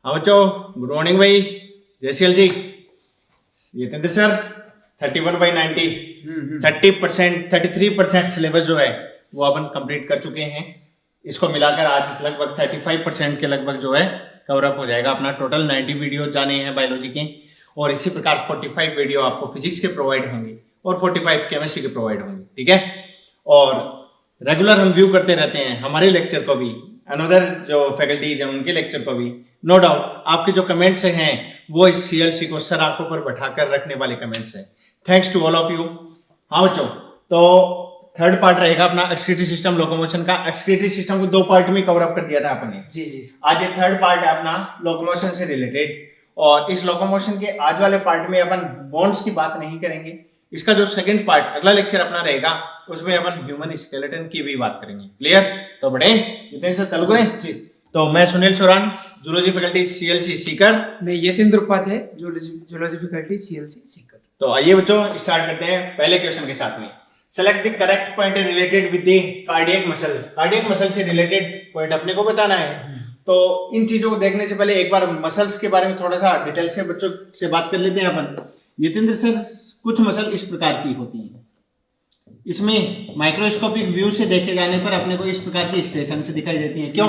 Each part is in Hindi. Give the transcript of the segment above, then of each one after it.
हाँ बच्चों, गुड मॉर्निंग भाई। जयसीएल जी, ये सर 31/90 30% 33% सिलेबस जो है वो अपन कंप्लीट कर चुके हैं। इसको मिलाकर आज लगभग 35% के लगभग जो है कवर अप हो जाएगा अपना। टोटल 90 वीडियो जाने हैं बायोलॉजी के, और इसी प्रकार 45 वीडियो आपको फिजिक्स के प्रोवाइड होंगे और 45 केमिस्ट्री के प्रोवाइड होंगे, ठीक है। और रेगुलर हम व्यू करते रहते हैं हमारे लेक्चर को भी, अनदर जो फैकल्टीज हैं उनके लेक्चर को भी। नो डाउट आपके जो कमेंट्स हैं वो इस सीएलसी को सर आंखों पर बैठाकर रखने वाले कमेंट्स हैं। Thanks to all of you. हाँ बच्चों, तो थर्ड पार्ट रहेगा अपना एक्सक्रीटरी सिस्टम लोकोमोशन का। एक्सक्रीटरी सिस्टम को 2 पार्ट में कवर अप कर दिया था आपने। जी जी। आज ये थर्ड पार्ट है अपना लोकोमोशन से रिलेटेड, और इस लोकोमोशन के आज वाले पार्ट में अपन बोन्स की बात नहीं करेंगे। इसका जो सेकंड पार्ट अगला लेक्चर अपना रहेगा उसमें अपन ह्यूमन स्केलेटन की भी बात करेंगे। क्लियर? तो बड़े इतने से चालू करें जी। तो मैं Sunil Soran, zoology faculty CLC Sikar. मैं Yatindra Upadhyay, zoology faculty CLC Sikar. तो आइए बच्चों स्टार्ट करते हैं पहले क्वेश्चन के साथ में। Select the correct point related with the cardiac muscle. Cardiac muscle से रिलेटेड पॉइंट अपने को बताना है। तो इन चीजों को देखने से पहले एक बार मसल्स के बारे में थोड़ा सा डिटेल से बच्चों से बात कर लेते हैं अपन। यतीन्द्र सर, कुछ मसल इस प्रकार की होती हैं, इसमें माइक्रोस्कोपिक व्यू से देखे जाने पर अपने को इस प्रकार की स्टेशन से दिखाई देती हैं। क्यों?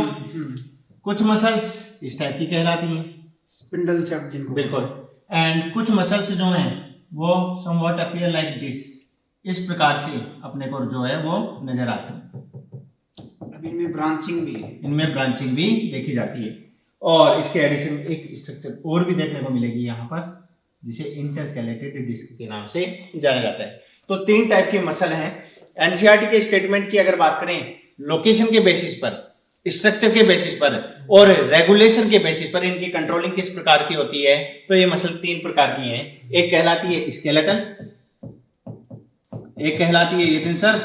कुछ मसल्स इस टाइप की कहलाती हैं, स्पिंडल शेप जिनको। बिल्कुल। एंड कुछ मसल्स जो हैं वो समवॉट अपीयर लाइक दिस, इस प्रकार से अपने को जो है वो नजर आती है। अभी इनमें ब्रांचिंग भी है, इनमें ब्रांचिंग भी देखी जाती है। और इसके एडिशन एक स्ट्रक्चर और भी देखने को मिलेगी यहाँ पर, जिसे इंटरकैलेटेड डिस्क के नाम से जाना जाता है। तो 3 टाइप के मसल हैं। एनसीईआरटी के स्टेटमेंट की अगर बात करें, लोकेशन के बेसिस पर, स्ट्रक्चर के बेसिस पर और रेगुलेशन के बेसिस पर इनकी कंट्रोलिंग किस प्रकार की होती है, तो ये मसल 3 प्रकार की हैं। एक कहलाती है स्केलेटल, एक कहलाती है ये सर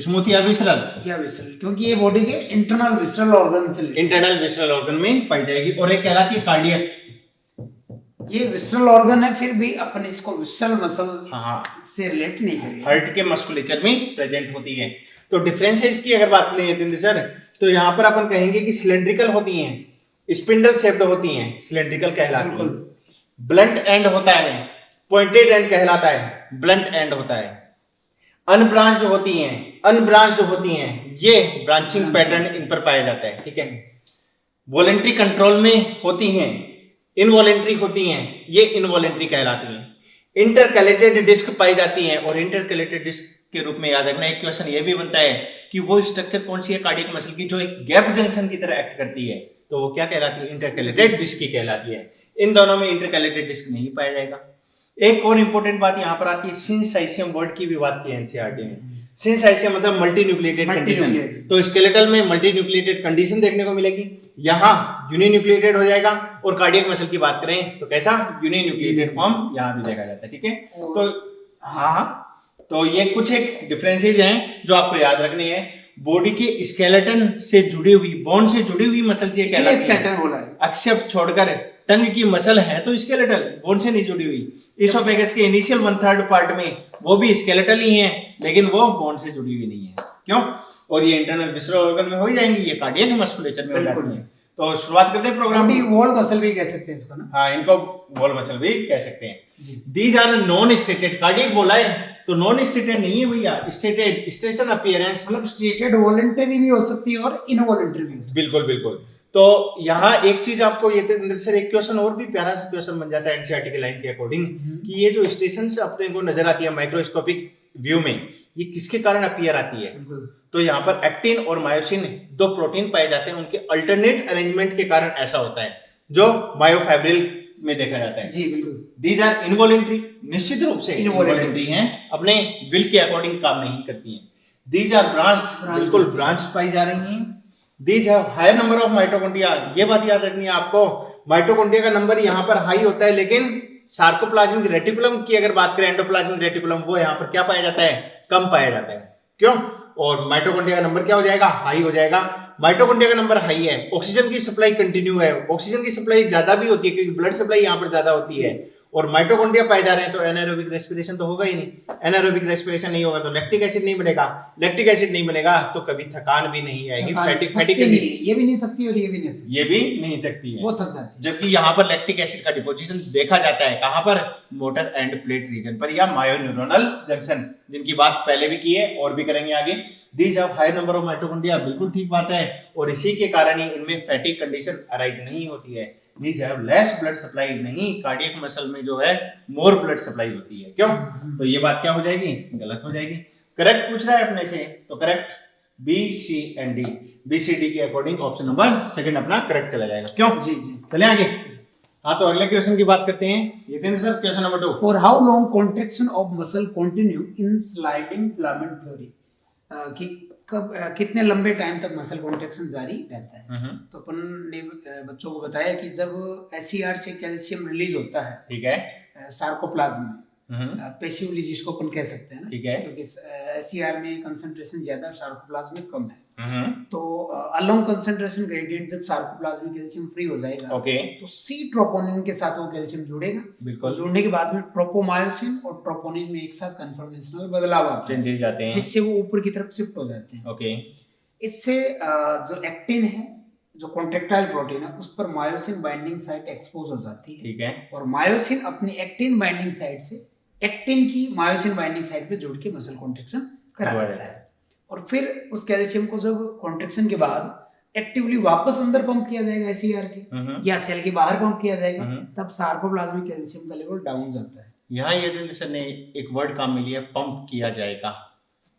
स्मूथ या विसरल, क्योंकि ये बॉडी के इंटरनल विसरल ऑर्गन से इंटरनल विसरल ऑर्गन में पाई जाएगी। और एक कहलाती है कार्डियक, ये विसरल ऑर्गन है, फिर भी अपन इसको विसरल मसल से रिलेट नहीं करेंगे, हार्ट के मस्कुलेचर में प्रेजेंट होती है। तो डिफरेंसेस की अगर बात करें यतीन्द्र सर, तो यहाँ पर अपन कहेंगे कि सिलेंड्रिकल होती हैं, स्पिंडल शेप्ड होती हैं, सिलेंड्रिकल कहलाती हैं। ब्लंट एंड होता है, पॉइंटेड एंड कहलाता है, ब्लंट एंड होता है। अनब्रांच्ड होती हैं, ये ब्रांचिंग पैटर्न इन पर पाया जाता है, ठीक है। वॉलेंट्री कंट्रोल में होती हैं, इनवॉलेंट्री होती हैं, ये इनवॉलेंट्री कहलाती हैं। इंटरकैलेटेड डिस्क पाई जाती हैं, और इंटरकैलेटेड डिस्क के रूप में याद रखना एक क्वेश्चन ये भी बनता है कि वो स्ट्रक्चर कौन सी है कार्डियक मसल की जो एक गैप जंक्शन की तरह एक्ट करती है, तो वो क्या कहलाती है? इंटरकैलेटेड डिस्क की कहलाती है। इन दोनों में इंटरकैलेटेड डिस्क नहीं पाया जाएगा। एक और इंपॉर्टेंट बात यहाँ पर आती है, सिंसाइशियम वर्ड की भी बात की है एनसीईआरटी ने। सिंसाइशियम मतलब मल्टी न्यूक्लिएटेड कंडीशन। तो स्केलेटल में मल्टी न्यूक्लिएटेड कंडीशन देखने को मिलेगी, यहाँ यूनिन्यूक्लिएटेड हो जाएगा। और कार्डियक मसल की बात करें तो कैसा? यूनिन्यूक्लिएटेड फॉर्म यहाँ भी देखा जाता है, ठीक है। तो हाँ, तो ये कुछ एक डिफरेंसेस हैं जो आपको याद रखने हैं। बॉडी के स्केलेटन से जुड़ी हुई, बोन से जुड़ी हुई मसल से कहलाती है, एक्सेप्ट छोड़कर टंग की मसल है तो स्केलेटल, बोन से नहीं जुड़ी हुई। इसोफेगस के इनिशियल 1/3 पार्ट में वो भी स्केलेटल ही है, लेकिन वो बोन से जुड़ी हुई नहीं है। क्यों? और ये इंटरनल विसरल ऑर्गन में हो जाएंगी, ये कार्डियक मस्कुलेचर में हो जाती है। तो शुरुआत करते हैं प्रोग्राम की। वॉल मसल भी कह सकते हैं इसको ना? हाँ, इनको वॉल मसल भी कह सकते हैं। These are non striated, cardiac बोला है तो नॉन स्टेटेड नहीं है भैया, स्टेटेड स्टेशन अपीयरेंस, मतलब स्टेटेड वॉलंटरी भी हो सकती है और इनवॉलंटरी भी हो सकती है। बिल्कुल बिल्कुल। तो यहाँ एक चीज आपको ये अंदर से एक क्वेश्चन और भी प्यारा सा क्वेश्चन बन जाता है एनसीईआरटी के लाइन के अकॉर्डिंग, कि ये जो स्टेशन से अपने को नजर आती है माइक्रोस्कोपिक व्यू में, ये किसके कारण अपीयर आती है? तो यहाँ पर एक्टिन और मायोसिन 2 प्रोटीन पाए जाते हैं, उनके अल्टरनेट अरेंजमेंट के कारण ऐसा होता है, जो मायोफाइब्रिल में देखा जाता है। जी बिल्कुल। दीज आर इनवॉलेंट्री, निश्चित रूप से इनवॉलेंट्री हैं, अपने विल के अकॉर्डिंग काम नहीं करती हैं। दीज आर ब्रांच्ड, बिल्कुल ब्रांच पाई जा रही हैं। These have higher number of mitochondria, ये बात याद रखनी है आपको, माइटोकॉन्ड्रिया का नंबर यहाँ पर हाई होता है, लेकिन सार्कोप्लाज्मिक रेटिकुलम की अगर बात करें, एंडोप्लाज्मिक रेटिकुलम, वो यहाँ पर क्या पाया जाता है? कम पाया जाता है। क्यों? और माइटोकॉन्ड्रिया का नंबर क्या हो जाएगा? हाई हो जाएगा। माइटोकॉन्ड्रिया का नंबर हाई है, ऑक्सीजन की सप्लाई कंटिन्यू है, ऑक्सीजन की सप्लाई ज्यादा भी होती है क्योंकि ब्लड सप्लाई यहाँ पर ज्यादा होती है, और माइटोकॉन्ड्रिया पाए जा रहे हैं तो एनाएरोबिक रेस्पिरेशन तो होगा ही नहीं, एनाएरोबिक रेस्पिरेशन नहीं होगा तो लैक्टिक एसिड नहीं बनेगा, लैक्टिक एसिड नहीं बनेगा तो कभी थकान भी नहीं आएगी, फैटिक ये भी नहीं थकती और ये भी नहीं थकती, ये भी नहीं थकती है, वो थक जाती है। जबकि यहाँ पर लैक्टिक एसिड का डिपोजिशन देखा जाता है कहाँ पर, मोटर एंड प्लेट रीजन पर या मायोन्यूरोनल जंक्शन, जिनकी बात पहले भी की है और भी करेंगे आगे। These have high number of mitochondria, बिल्कुल ठीक बात है, और इसी के कारण ही इनमें फैटिक कंडीशन अराइज नहीं होती है। These have less blood supply, नहीं कार्डियक मसल में जो है मोर ब्लड सप्लाई होती है, क्यों? तो ये बात क्या हो जाएगी, गलत हो जाएगी। करेक्ट पूछ रहा है अपने से, तो correct B C and D, B C D के अकॉर्डिंग ऑप्शन नंबर सेकंड अपना करेक्ट चला जाएगा, क्यों? जी जी, चले आगे। हाँ तो अगले क्वेश्चन की बात करते हैं, ये sir question number 2। For how long contraction of muscle continue in sliding filament theory, कि कब कितने लंबे टाइम तक मसल कॉन्ट्रैक्शन जारी रहता है। तो अपन ने बच्चों को बताया कि जब एससीआर से कैल्शियम रिलीज होता है, ठीक है, सार्कोप्लाज्म में पैसिवली जिसको अपन कह सकते हैं ना, ठीक है, क्योंकि एससीआर में कंसंट्रेशन ज्यादा, सार्कोप्लाज्म में कम है, तो अलोंग कंसंट्रेशन ग्रेडियंट जब सार्कोप्लाज्म में कैल्शियम फ्री हो जाएगा, ओके, तो सी ट्रोपोनिन के साथ वो कैल्शियम जुड़ेगा, बिल्कुल, जुड़ने के बाद में ट्रोपोमायोसिन और ट्रोपोनिन में एक साथ कन्फर्मेशनल बदलाव आते हैं, जाते हैं, जिससे वो ऊपर की तरफ शिफ्ट हो जाते हैं। ओके, इससे जो एक्टिन है, जो कॉन्ट्रैक्टाइल प्रोटीन है, उस पर मायोसिन बाइंडिंग साइट एक्सपोज हो जाती है, ठीक है, और मायोसिन अपनी एक्टिन बाइंडिंग साइट से एक्टिन की मायोसिन बाइंडिंग साइट पे जुड़ के मसल कॉन्ट्रैक्शन करा देता है, और फिर उस कैल्शियम को जब कॉन्ट्रैक्शन के बाद एक्टिवली वापस अंदर पंप किया जाएगा एससीआर के, या सेल के बाहर पंप किया जाएगा, तब सार्कोप्लाज्मिक कैल्शियम का लेवल डाउन जाता है। यहाँ ये सर ने एक वर्ड काम मिली है, पंप किया जाएगा।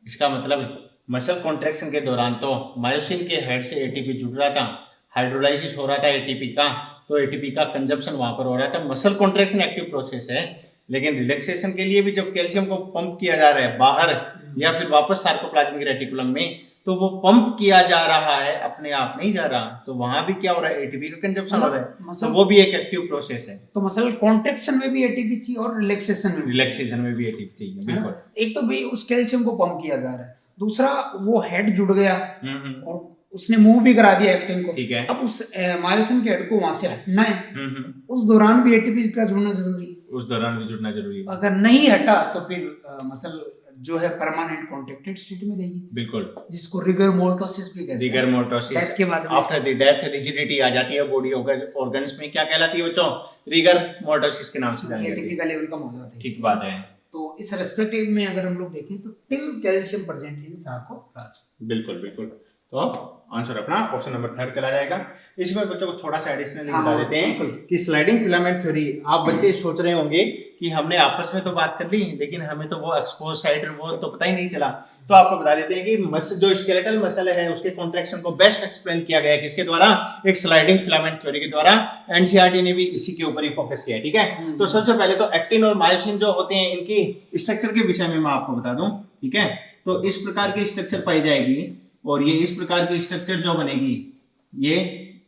इसका मतलब मसल कॉन्ट्रैक्शन के दौरान तो मायोसिन के हेड से एटीपी जुड़ रहा था, हाइड्रोलाइसिस हो रहा था एटीपी का, तो एटीपी का कंजप्शन वहां पर हो रहा था, मसल कॉन्ट्रैक्शन एक्टिव प्रोसेस है। लेकिन रिलैक्सेशन के लिए भी जब कैल्शियम को पंप किया जा रहा है बाहर या फिर वापस सार्कोप्लाज्मिक रेटिकुलम में, तो वो पंप किया जा रहा है, अपने आप नहीं जा रहा, तो वहां भी क्या हो रहा है, एटीपी का कंजप्शन हो रहा है, तो वो भी एक एक्टिव प्रोसेस है। तो मसल कॉन्ट्रैक्शन में भी एटीपी चाहिए और रिलैक्सेशन में भी एटीपी चाहिए, बिल्कुल। एक तो भाई उस कैल्शियम को पंप किया जा रहा है, दूसरा वो हेड जुड़ गया और उसने मूव भी करा दिया एक्टिन को, ठीक है, अब उस मायोसिन के हेड को वहां से हटना है, उस दौरान भी एटीपी का जुड़ना जरूरी है, उस दौरान भी जुड़ना जरूरी है। अगर नहीं हटा तो फिर मसल जो है परमानेंट कॉन्ट्रैक्टेड स्टेट में रहेगी, बिल्कुल, जिसको रिगर मोर्टोसिस भी कहते हैं। रिगर मोर्टोसिस, डेथ के बाद आफ्टर द डेथ रिजिडिटी आ जाती है बॉडी ऑर्गन्स में, क्या कहलाती है बच्चों, रिगर मोर्टोसिस के नाम से जानी जाती है, एटीपी का लेवल कम हो जाता है, ठीक बात है। तो इस रेस्पेक्टिव में अगर हम लोग देखें तो till calcium present in sarcoplasm, बिल्कुल बिल्कुल, तो आंसर अपना ऑप्शन नंबर 3 चला जाएगा। इसमें बच्चों को थोड़ा सा एडिशनली बता देते हैं कि स्लाइडिंग फिलामेंट थ्योरी, आप बच्चे सोच रहे होंगे कि हमने आपस में तो बात कर ली, लेकिन हमें तो वो एक्सपोज साइट वो तो पता ही नहीं चला, तो आपको बता देते हैं कि जो स्केलेटल मसल है उसके कॉन्ट्रैक्शन को बेस्ट एक्सप्लेन किया गया है किसके द्वारा, एक स्लाइडिंग फिलामेंट थ्योरी के द्वारा। एनसीईआरटी ने भी इसी के ऊपर ही फोकस किया है, ठीक है। तो सबसे पहले तो एक्टिन और मायोसिन जो होते हैं, इनकी स्ट्रक्चर के विषय में मैं आपको बता दूं, ठीक है। तो इस प्रकार की स्ट्रक्चर पाई जाएगी, और ये इस प्रकार की स्ट्रक्चर जो बनेगी, ये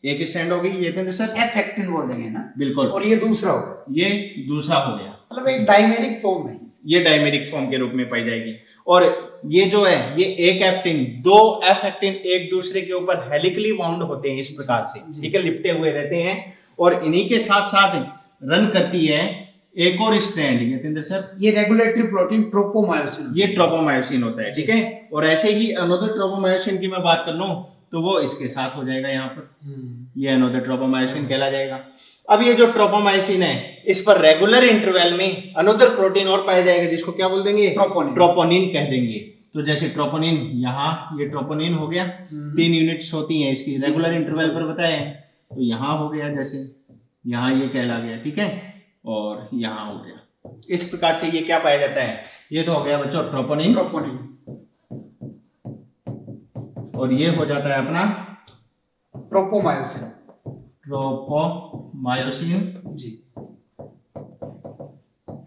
एक स्टैंड होगी, ये तो सर एफ एक्टिन बोल देंगे ना, बिल्कुल, और ये दूसरा होगा, ये दूसरा हो गया, मतलब एक डायमेरिक फॉर्म है, ये डायमेरिक फॉर्म के रूप में पाई जाएगी। और ये जो है, ये एक एक्टिन, दो एफ एक्टिन एक दूसरे के ऊपर हेलिकली बाउंड होते हैं इस प्रकार से, ठीक है, लिपटे हुए रहते हैं, और इन्हीं के साथ साथ रन करती है एक और स्ट्रैंड, ये सर ये रेगुलेटरी प्रोटीन ट्रोपोमायोसिन, ये ट्रोपोमायोसिन होता है, ठीक है। और ऐसे ही अनोदर ट्रोपोमायोसिन की मैं बात कर लूं तो वो इसके साथ हो जाएगा, यहाँ पर ये अनोदर ट्रोपोमायोसिन कहला जाएगा। अब ये जो ट्रोपोमायोसिन है, इस पर रेगुलर इंटरवल में अनोदर प्रोटीन और पाया जाएगा, जिसको क्या बोल देंगे, ट्रोपोनिन कह देंगे। तो जैसे ट्रोपोनिन, यहाँ ये ट्रोपोनिन हो गया, 3 यूनिट्स होती हैं इसकी, रेगुलर इंटरवल पर बताए, तो यहाँ हो गया, जैसे यहाँ ये कहला गया, ठीक है, और यहाँ हो गया। इस प्रकार से ये क्या पाया जाता है, ये तो हो गया बच्चों ट्रोपोनिन, और ये हो जाता है अपना ट्रोपोमायोसिन, जी,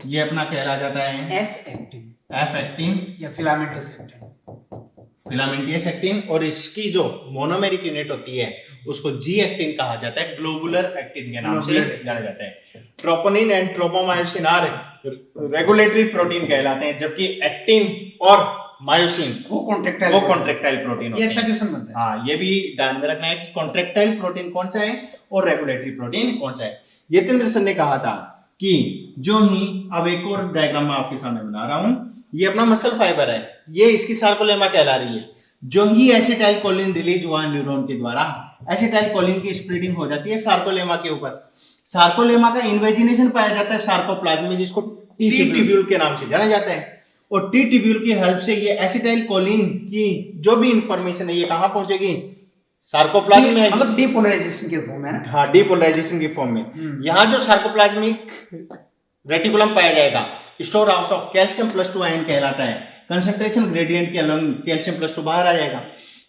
ये अपना कहला जाता है एफ एक्टिन या फिलामेंटस एक्टिन, फिलामेंटियस एक्टिन। और इसकी जो मोनोमेरिक यूनिट होती है उसको जी एक्टिन कहा जाता है, ग्लोबुलर एक्टिन के नाम से जाना जाता है। Troponin and tropomyosin are regulatory protein कहलाते हैं, जबकि एक्टिन और मायोसिन वो कॉन्ट्रैक्टाइल प्रोटीन होते हैं। ये अच्छा क्वेश्चन बनता है। हाँ, ये भी ध्यान में रखना है कि कॉन्ट्रैक्टाइल प्रोटीन कौन सा है और रेगुलेटरी प्रोटीन कौन सा है। यतेंद्र सर ने कहा था कि जो ही, अब एक और डायग्राम मैं आपके सामने बना रहा हूं, ये अपना मसल फाइबर है, ये इसकी सार्कोलेमा कहला रही है। जो ही एसिटाइलकोलिन रिलीज हुआ न्यूरॉन के द्वारा, एसिटाइलकोलिन की स्प्रेडिंग हो जाती है सार्कोलेमा के ऊपर। सार्कोलेमा का इन्वेजिनेशन पाया जाता है सार्कोप्लाज्म में, जिसको टी ट्यूब्यूल के नाम से जाना जाता है। और टी ट्यूब्यूल की हेल्प से ये एसिटाइलकोलिन की जो भी इंफॉर्मेशन है ये कहां पहुंचेगी, सार्कोप्लाज्म में, मतलब डीपोलराइजेशन के फॉर्म में ना। हाँ, डीपोलराइजेशन की फॉर्म में। यहाँ जो सार्कोप्लाज्मिक रेटिकुलम पाया जाएगा, store house of calcium +2 ion कहलाता है। कंसंट्रेशन ग्रेडियंट के अलोंग कैल्शियम +2 बाहर आ जाएगा।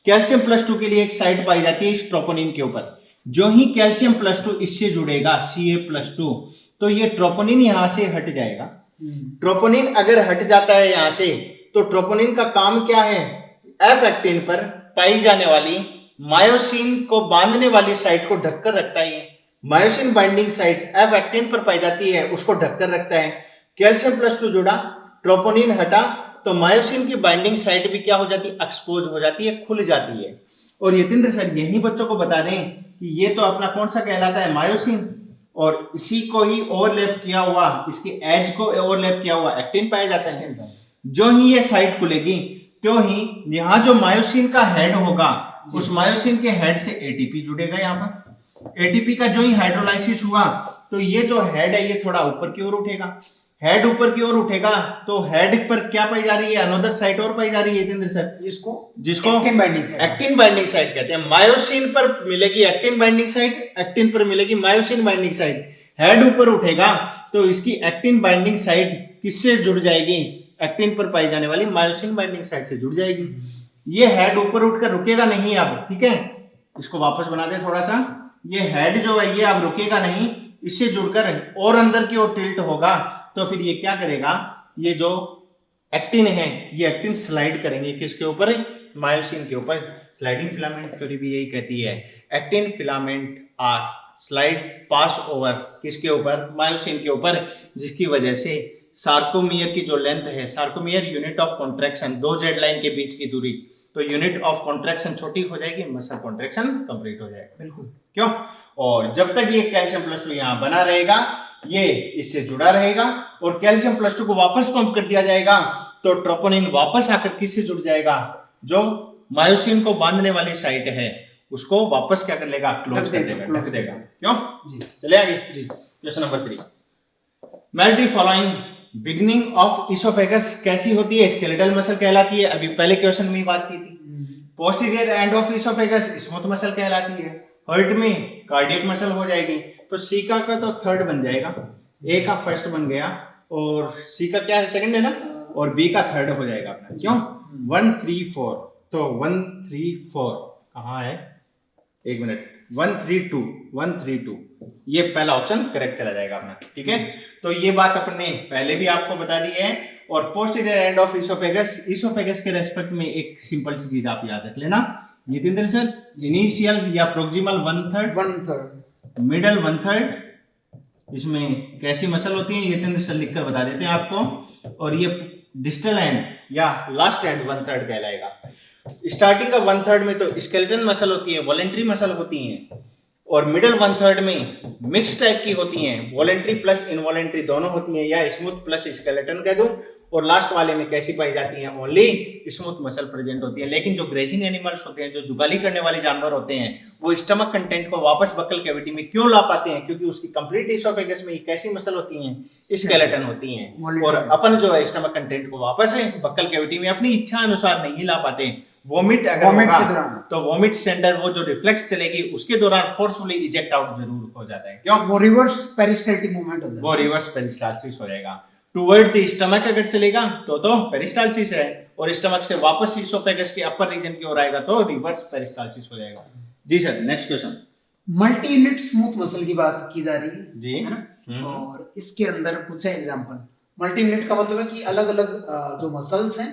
कैल्शियम +2 के लिए एक साइट पाई जाती है ट्रोपोनिन के ऊपर। जो ही कैल्शियम +2 इससे जुड़ेगा Ca+2, तो ये ट्रोपोनिन यहां से हट जाएगा। ट्रोपोनिन अगर हट जाता है यहां से, तो ट्रोपोनिन का काम क्या है, एफ एक्टिन पर पाई जाने वाली मायोसिन को बांधने वाली साइट को ढककर रखता है। Myosin binding site F actin पर पाई जाती है, उसको ढककर रखता है। कैल्शियम +2 जुड़ा, ट्रोपोनिन हटा, तो मायोसिन की बाइंडिंग साइट भी क्या हो जाती है, एक्सपोज हो जाती है, खुल जाती है। और यतीन्द्र सर यही बच्चों को बता दें कि ये तो अपना कौन सा कहलाता है, मायोसिन, और इसी को ही ओवरलैप किया हुआ, इसके एज को ओवरलैप किया हुआ एक्टिन पाया जाता है। जो ही ये साइट खुलेगी, त्यों ही यहाँ जो मायोसिन का हेड होगा, उस मायोसिन के हेड से एटीपी जुड़ेगा। यहाँ पर एटीपी का जो ही हाइड्रोलाइसिस हुआ, तो ये जो हेड है ये थोड़ा ऊपर की ओर उठेगा। हेड ऊपर की ओर उठेगा, तो हेड पर क्या पाई जा रही है, अनदर साइट और पाई जा रही है यतीन्द्र सर, जिसको एक्टिन बाइंडिंग साइट कहते हैं। मायोसिन पर मिलेगी एक्टिन बाइंडिंग साइट, एक्टिन पर मिलेगी मायोसिन बाइंडिंग साइट। हेड ऊपर उठेगा तो इसकी एक्टिन बाइंडिंग साइट किससे जुड़ जाएगी, एक्टिन पर पाई जाने वाली मायोसिन बाइंडिंग साइट से जुड़ जाएगी। ये हेड ऊपर उठकर रुकेगा नहीं अब, ठीक है, इसको वापस बना दे थोड़ा सा। ये हेड जो है ये अब रुकेगा नहीं, इससे जुड़कर और अंदर की ओर टिल्ट होगा, तो फिर ये क्या करेगा, ये जो एक्टिन है ये एक्टिन स्लाइड करेंगे किसके ऊपर, मायोसिन के ऊपर। स्लाइडिंग फिलामेंट थ्योरी भी यही कहती है, actin filament are slide pass over किसके ऊपर, मायोसिन के ऊपर, जिसकी वजह से सार्कोमियर की जो लेंथ है, सार्कोमियर यूनिट ऑफ कॉन्ट्रैक्शन, दो जेड लाइन के बीच की दूरी, तो यूनिट ऑफ कॉन्ट्रैक्शन छोटी हो जाएगी, मसल कॉन्ट्रैक्शन कंप्लीट हो जाएगा। बिल्कुल, क्यों, और जब तक ये कैल्शियम +2 यहाँ बना रहेगा, ये इससे जुड़ा रहेगा, और कैल्शियम +2 को वापस पंप कर दिया जाएगा, तो ट्रोपोनिन वापस आकर किससे जुड़ जाएगा, जो मायोसिन को बांधने वाली साइट है उसको वापस क्या कर लेगा, क्लोज कर देगा, ढक देगा। क्यों जी, चले आगे जी। Question number 3, match the following. Beginning of oesophagus कैसी होती है, स्केलेटल मसल कहलाती है, अभी पहले क्वेश्चन में ही बात की थी। Posterior end of oesophagus smooth muscle कहलाती है। हर्ट में कार्डियक मसल हो जाएगी। तो सी का तो थर्ड बन जाएगा, ए का फर्स्ट बन गया, और सी का क्या है, सेकंड है ना, और बी का थर्ड हो जाएगा अपना। क्यों, 1 3 4, तो 1 3 4 कहाँ है, एक मिनट, 1 3 2 1 3 2, ये पहला ऑप्शन करेक्ट चला जाएगा अपना, ठीक है। तो ये बात अपने पहले भी आपको बता दी है। और posterior end of oesophagus, oesophagus के रेस्पेक्ट में एक सिंपल सी चीज आप याद रख लेना यतीन्द्र सर, इनिशियल या प्रोक्सिमल 1/3, मिडल 1/3, इसमें कैसी मसल होती है यतीन्द्र सर लिखकर बता देते हैं आपको। और ये डिस्टल एंड या लास्ट एंड 1/3 कहलाएगा। स्टार्टिंग का 1/3 में तो स्केलेटन मसल होती है, वॉलेंट्री मसल होती हैं, और मिडल 1/3 में मिक्स टाइप की होती हैं, वॉलेंट्री प्लस इनवॉलेंट्री दोनों होती हैं, या स्मूथ प्लस स्केलेटन कह दूं। और लास्ट वाले में कैसी पाई जाती हैं, ओनली स्मूथ मसल प्रेजेंट होती है। लेकिन जो ग्रेजिंग एनिमल्स होते हैं, जो जुगाली करने वाले जानवर होते हैं, वो स्टमक कंटेंट को वापस बक्कल कैविटी में क्यों ला पाते हैं, क्योंकि उसकी कंप्लीट इसोफेगस में कैसी मसल होती हैं, स्केलेटन होती हैं। और अपन जो है स्टमक कंटेंट को वापस बक्कल कैविटी में अपनी इच्छा अनुसार नहीं ला पाते। वोमिट अगर होगा तो वोमिट से अंदर वो जो रिफ्लेक्स चलेगी उसके दौरान फोर्सफुली इजेक्ट आउट जरूर हो जाता है। क्यों, वो रिवर्स पेरिस्टाल्टिक मूवमेंट हो जाएगा, वो रिवर्स पेरिस्टाल्सिस हो जाएगा। टुवर्ड द स्टमक अगर चलेगा तो पेरिस्टाल्सिस है, और स्टमक से वापस इसोफेगस के अपर रीजन की ओर आएगा तो रिवर्स पेरिस्टाल्सिस हो जाएगा। जी sir, next question. Multi unit smooth muscle की बात की जा रही है जी, है ना। और इसके अंदर पूछा एग्जांपल, मल्टी यूनिट का मतलब है कि अलग अलग जो मसल्स हैं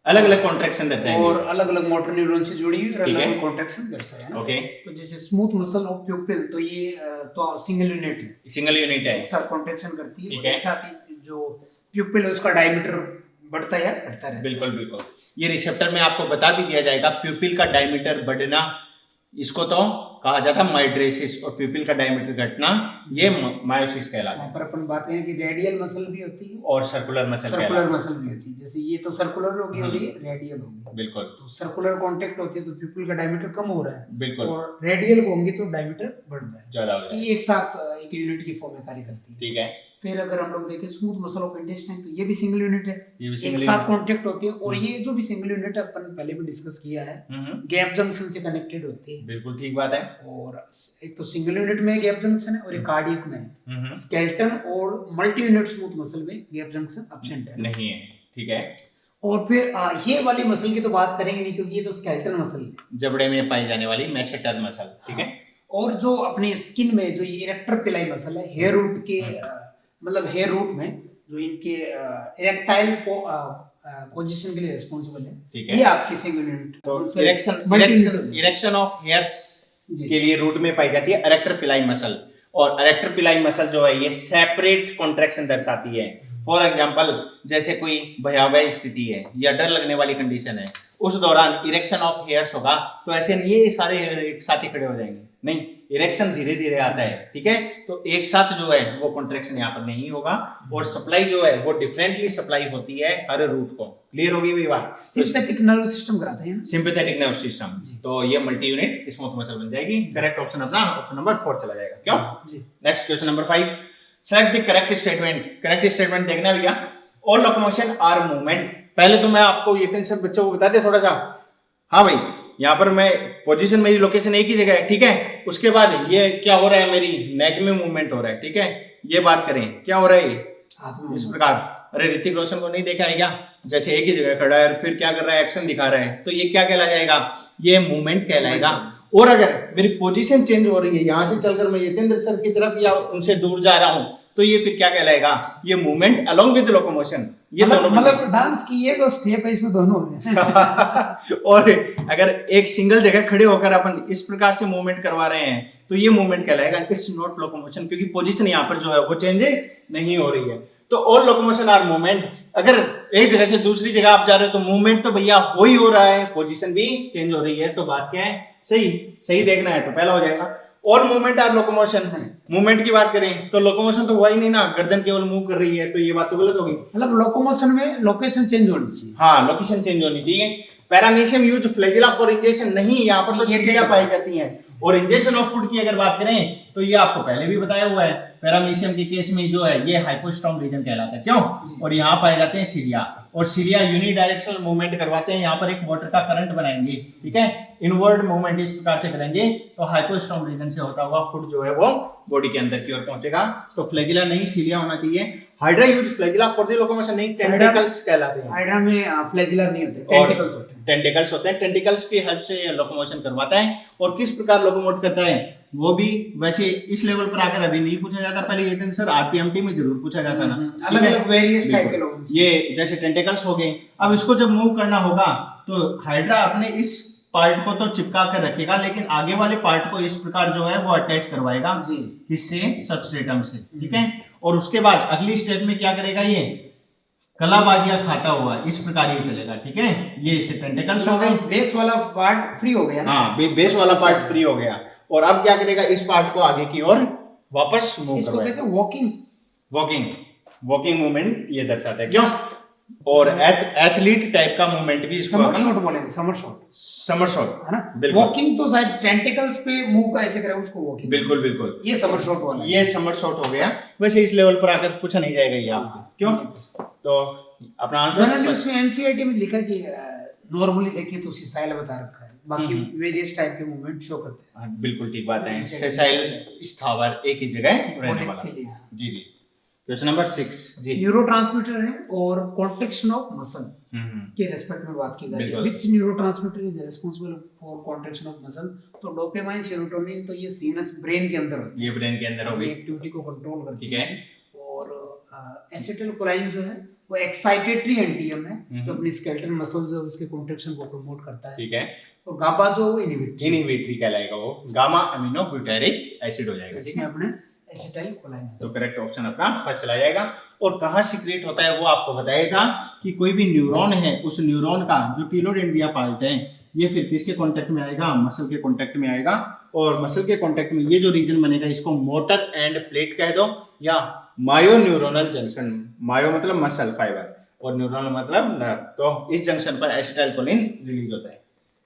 अलग अलग कॉन्ट्रैक्शन दर्शाएंगे, और अलग अलग मोटर न्यूरॉन से जुड़ी हुई अलग अलग कॉन्ट्रैक्शन दर्शाए हैं। ओके, तो जैसे स्मूथ मसल ऑफ प्यूपिल, तो ये तो सिंगल यूनिट है, सिंगल यूनिट है, एक साथ कॉन्ट्रैक्शन करती है, ठीक है। एक साथ ही जो प्यूपिल है उसका डायमीटर बढ़ता है, घटता रहता है। बिल्कुल बिल्कुल, ये रिसेप्टर में आपको बता भी दिया जाएगा, प्यूपिल का डायमीटर बढ़ना, इसको तो कहा जाता है माइड्रेसिस और प्यूपिल का डायमीटर घटना, ये मायोसिस कहलाता है। यहाँ पर अपन बात करें कि रेडियल मसल भी होती है और सर्कुलर मसल सर्कुलर मसल भी होती है। जैसे ये तो सर्कुलर होगी और ये रेडियल होगी। बिल्कुल। तो सर्कुलर कांटेक्ट होती है तो प्यूपिल का डायमीटर कम हो रहा है, बिल्कुल, और रेडियल होंगी तो डायमीटर बढ़ रहा है, ज्यादा हो जाएगा। ये एक साथ एक यूनिट की फॉर्म में कार्य करती है। ठीक है। फिर अगर हम लोग देखें स्मूथ मसल ऑफ इंटेस्टाइन, तो ये भी सिंगल यूनिट है, ये भी एक single साथ unit। कांटेक्ट होती है। और ये जो भी सिंगल यूनिट है अपन पहले भी डिस्कस किया है, गैप जंक्शन से कनेक्टेड होती है। बिल्कुल ठीक बात है। और एक तो सिंगल यूनिट में गैप जंक्शन है और एक कार्डियक में है। स्केलेटन और मल्टी यूनिट स्मूथ मसल में गैप जंक्शन एब्सेंट है, नहीं है। ठीक है। और फिर ये वाली मसल की तो बात करेंगे नहीं क्योंकि ये तो स्केलेटन मसल है, जबड़े में पाई जाने वाली मैसेटर मसल। ठीक है। और जो अपने स्किन में जो ये इरेक्टर पिलाई मसल है, हेयर रूट के मतलब हेयर रूट में जो इनके इरेक्टाइल पोजीशन के लिए रिस्पांसिबल है, ठीक है। ये आपकी सिंगल यूनिट। तो इरेक्शन ऑफ हेयर्स के लिए रूट में पाई जाती है इरेक्टर पिलाई मसल, और इरेक्टर पिलाई मसल जो है ये सेपरेट कॉन्ट्रैक्शन दर्शाती है। फॉर एग्जांपल, जैसे कोई भयावह स्थिति है या डर लगने वाली कंडीशन है, उस दौरान इरेक्शन ऑफ हेयर्स होगा तो ऐसे नहीं ये सारे एक साथ ही खड़े हो जाएंगे, नहीं, इरेक्शन धीरे धीरे आता है। ठीक है। तो एक साथ जो है वो कॉन्ट्रैक्शन यहाँ पर नहीं होगा, और सप्लाई जो है वो डिफरेंटली सप्लाई होती है हर रूट को। क्लियर होगी भी बात? सिंपैथिक नर्व सिस्टम कराते हैं, सिंपैथेटिक नर्व सिस्टम। तो ये मल्टी यूनिट स्मूथ मसल बन जाएगी। करेक्ट ऑप्शन अपना ऑप्शन नंबर 4 चला जाएगा। क्यों? Next question number 5, select the correct statement. Correct statement देखना भैया। All locomotion are movement. पहले तो मैं आपको ये तीन सब बच्चों को बता दे थोड़ा सा। हाँ भाई, यहाँ पर मैं पोजीशन, मेरी लोकेशन एक ही जगह है। ठीक है। उसके बाद ये क्या हो रहा है, मेरी नेक में मूवमेंट हो रहा है। ठीक है। ये बात करें क्या हो रहा है ये इस प्रकार। अरे ऋतिक रोशन को नहीं देखा है क्या? जैसे एक ही जगह खड़ा है और फिर क्या कर रहा है, एक्शन दिखा रहा है, तो ये क्या कहलाएगा? ये मूवमेंट कहलाएगा। और अगर मेरी पोजीशन चेंज हो रही है, यहाँ से चलकर मैं यतेंद्र सर की तरफ या उनसे दूर जा रहा हूँ, तो ये फिर क्या कहलाएगा? ये मूवमेंट अलोंग विद लोकोमोशन। ये मतलब डांस की ये जो स्टेप है इसमें दोनों हो गए। और अगर एक सिंगल जगह खड़े होकर अपन इस प्रकार से मूवमेंट करवा रहे हैं तो ये मूवमेंट कहलाएगा। इट्स नॉट लोकोमोशन, क्योंकि पोजीशन यहाँ पर जो है वो चेंज नहीं हो रही है। तो ऑल लोकोमोशन आर मूवमेंट। अगर एक जगह से दूसरी जगह आप जा रहे हो तो मूवमेंट तो भैया हो रहा है, पोजीशन भी चेंज हो रही है। तो बात क्या है? सही देखना है तो पहला हो जाएगा। All movement are locomotion. Movement की बात करें तो लोकोमोशन तो हुआ ही नहीं ना, गर्दन केवल मूव कर रही है, तो ये बात तो गलत होगी। मतलब लोकोमोशन में लोकेशन चेंज होनी चाहिए। हाँ, लोकेशन चेंज होनी चाहिए। Paramecium use flagella for injection. नहीं, यहाँ पर तो सीढ़ियां पाई जाती हैं। और इंजेक्शन ऑफ फूड की अगर बात करें तो ये आपको पहले भी बताया हुआ है। पैरामीशियम के केस में जो है ये हाइपोस्टॉम रीजन कहलाता है। क्यों? और यहाँ पाए जाते हैं सीढ़ियां, और सीढ़ियां यूनिडायरेक्शनल मूवमेंट करवाते हैं। यहाँ पर एक वाटर का करंट बनाएंगे। ठीक है। इनवर्ड मूवमेंट इस प्रकार से करेंगे तो हाइपोस्टॉम रीजन से होता हुआ फूड जो है वो बॉडी के अंदर की ओर पहुंचेगा। तो फ्लैजिला नहीं, सीढ़ियां होना चाहिए। Hydra use flagella for the locomotion. नहीं, टेंटिकल्स कहलाते हैं। हाइड्रा में फ्लैजिला नहीं होते, टेंटिकल्स होते हैं। टेंटिकल्स होते हैं। टेंटिकल्स की हेल्प से लोकोमोशन करवाता है। और किस प्रकार लोकोमोट करता है वो भी वैसे इस लेवल पर आकर अभी नहीं पूछा जाता। पहले ये दिन सर आरपीएमटी में जरूर पूछा जाता ना। अलग अलग वेरियस टाइप के लोग, ये जैसे टेंटिकल्स हो गए। अब इसको जब मूव करना होगा तो हाइड्रा अपने इस पार्ट को तो चिपका कर रखेगा, लेकिन आगे वाले पार्ट को इस प्रकार जो है वो अटैच करवाएगा। किससे? सबस्ट्रेटम से। ठीक है। और उसके बाद अगली स्टेप में क्या करेगा? ये कलाबाजियां खाता हुआ इस प्रकार ये चलेगा। ठीक है। ये इसके टेंटिकल्स हो गए। बेस वाला पार्ट फ्री हो गया ना? हाँ, बेस वाला पार्ट फ्री हो गया। और अब क्या करेगा? इस पार्ट को आगे की ओर वापस मूव इसको करवाएगा। कैसे? वॉकिंग मूवमेंट ये दर्शाता है। क्यों? और एथलीट टाइप का मूवमेंट भी इसको समरशॉट बोलेंगे। समरशॉट है ना? वॉकिंग तो शायद टेंटिकल्स पे मूव ऐसे करे उसको वॉकिंग। बिल्कुल ये समरशॉट वाला, ये समरशॉट हो गया। वैसे इस लेवल पर आकर पूछा नहीं जाएगा ये आपको। क्यों? तो अपना आंसर उसमें एनसीईआरटी में लिखा कि नॉर्मली देखिए तो सिसाइल बता रखा है, बाकी वेरियस टाइप के मूवमेंट शो करते हैं। बिल्कुल ठीक बात है। सेसाइल स्थावर एक ही जगह रहने वाला। जी। क्वेश्चन नंबर 6 जी। न्यूरोट्रांसमीटर है और कॉन्ट्रैक्शन ऑफ मसल के रेस्पेक्ट में बात की जाती है। Which neurotransmitter is responsible for contraction of muscle? तो डोपामाइन, सेरोटोनिन, तो ये सीनस ब्रेन के अंदर होती है। ये ब्रेन के अंदर होगी, एक्टिविटी को कंट्रोल करती है। और एसिटिलकोलाइन जो है वो एक्साइटेटरी एंटीएम है जो अपनी स्केलेटल मसल जो उसके कॉन्ट्रैक्शन को प्रमोट करता है। ठीक है। और गाबा जो इनहिबिटरी कहलाएगा, वो गामा अमीनो ब्यूटारिक एसिड हो जाएगा। इसमें अपने एसिटाइलकोलाइन। तो करेक्ट ऑप्शन अपना फर्स्ट चला जाएगा। और कहाँ सीक्रेट होता है वो आपको बताया था कि कोई भी न्यूरॉन है, उस न्यूरॉन का जो टीलोडेंड्रिया पार्ट है ये फिर किसके कांटेक्ट में आएगा? मसल के कांटेक्ट में आएगा। और मसल के कांटेक्ट में ये जो रीजन बनेगा इसको मोटर एंड प्लेट कह दो या मायोन्यूरोनल जंक्शन। मायो मतलब मसल फाइबर और न्यूरॉनल मतलब नर्व। तो इस जंक्शन पर एसिटाइलकोलिन रिलीज होता है।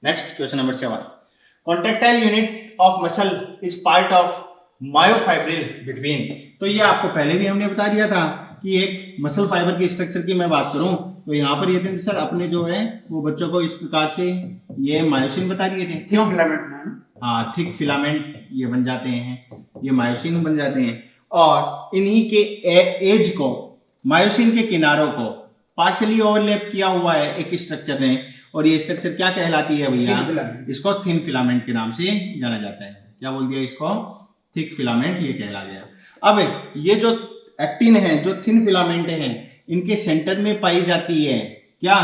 Next question number 7, contractile unit of muscle is part of myofibril between. तो ये आपको पहले भी हमने बता दिया था कि एक मसल फाइबर के स्ट्रक्चर की मैं बात करूं तो यहाँ पर ये थे सर अपने जो है वो बच्चों को इस प्रकार से ये मायोसिन बता दिए थे। थिक फिलामेंट में, हाँ, थिक फिलामेंट ये बन जाते हैं, ये मायोसिन बन जाते हैं और इन्हीं के एज को, मायोसिन के किनारों को पार्शियली ओवरलैप किया हुआ है एक स्ट्रक्चर ने और ये स्ट्रक्चर क्या कहलाती है भैया? इसको थिन फिलामेंट के नाम से जाना जाता है। क्या बोल दिया इसको? थिक फिलामेंट ये कहला गया। अब ये जो एक्टिन है, जो थिन फिलामेंट है, इनके सेंटर में पाई जाती है क्या?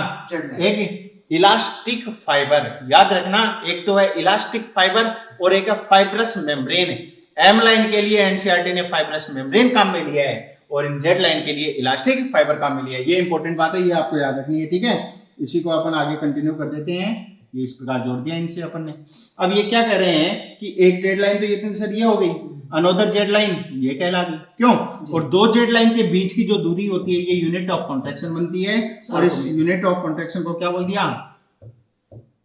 एक इलास्टिक फाइबर। याद रखना, एक तो है इलास्टिक फाइबर और एक है फाइब्रस मेम्ब्रेन। एम लाइन के लिए एनसीईआरटी ने फाइब्रस मेम्ब्रेन काम में लिया है और इन जेड लाइन के लिए इलास्टिक फाइबर काम में लिया है। ये इंपॉर्टेंट बात है, ये आपको याद रखनी है, ठीक है। इसी को अपन आगे कंटिन्यू कर देते हैं। ये इस प्रकार जोड़ दिया इनसे अपन ने। अब ये क्या कह रहे हैं कि एक जेड लाइन तो ये सर ये हो गई, अनोदर जेड लाइन ये कहला गई। क्यों? और दो जेड लाइन के बीच की जो दूरी होती है ये यूनिट ऑफ कॉन्ट्रैक्शन बनती है और इस यूनिट ऑफ कॉन्ट्रैक्शन को क्या बोल दिया?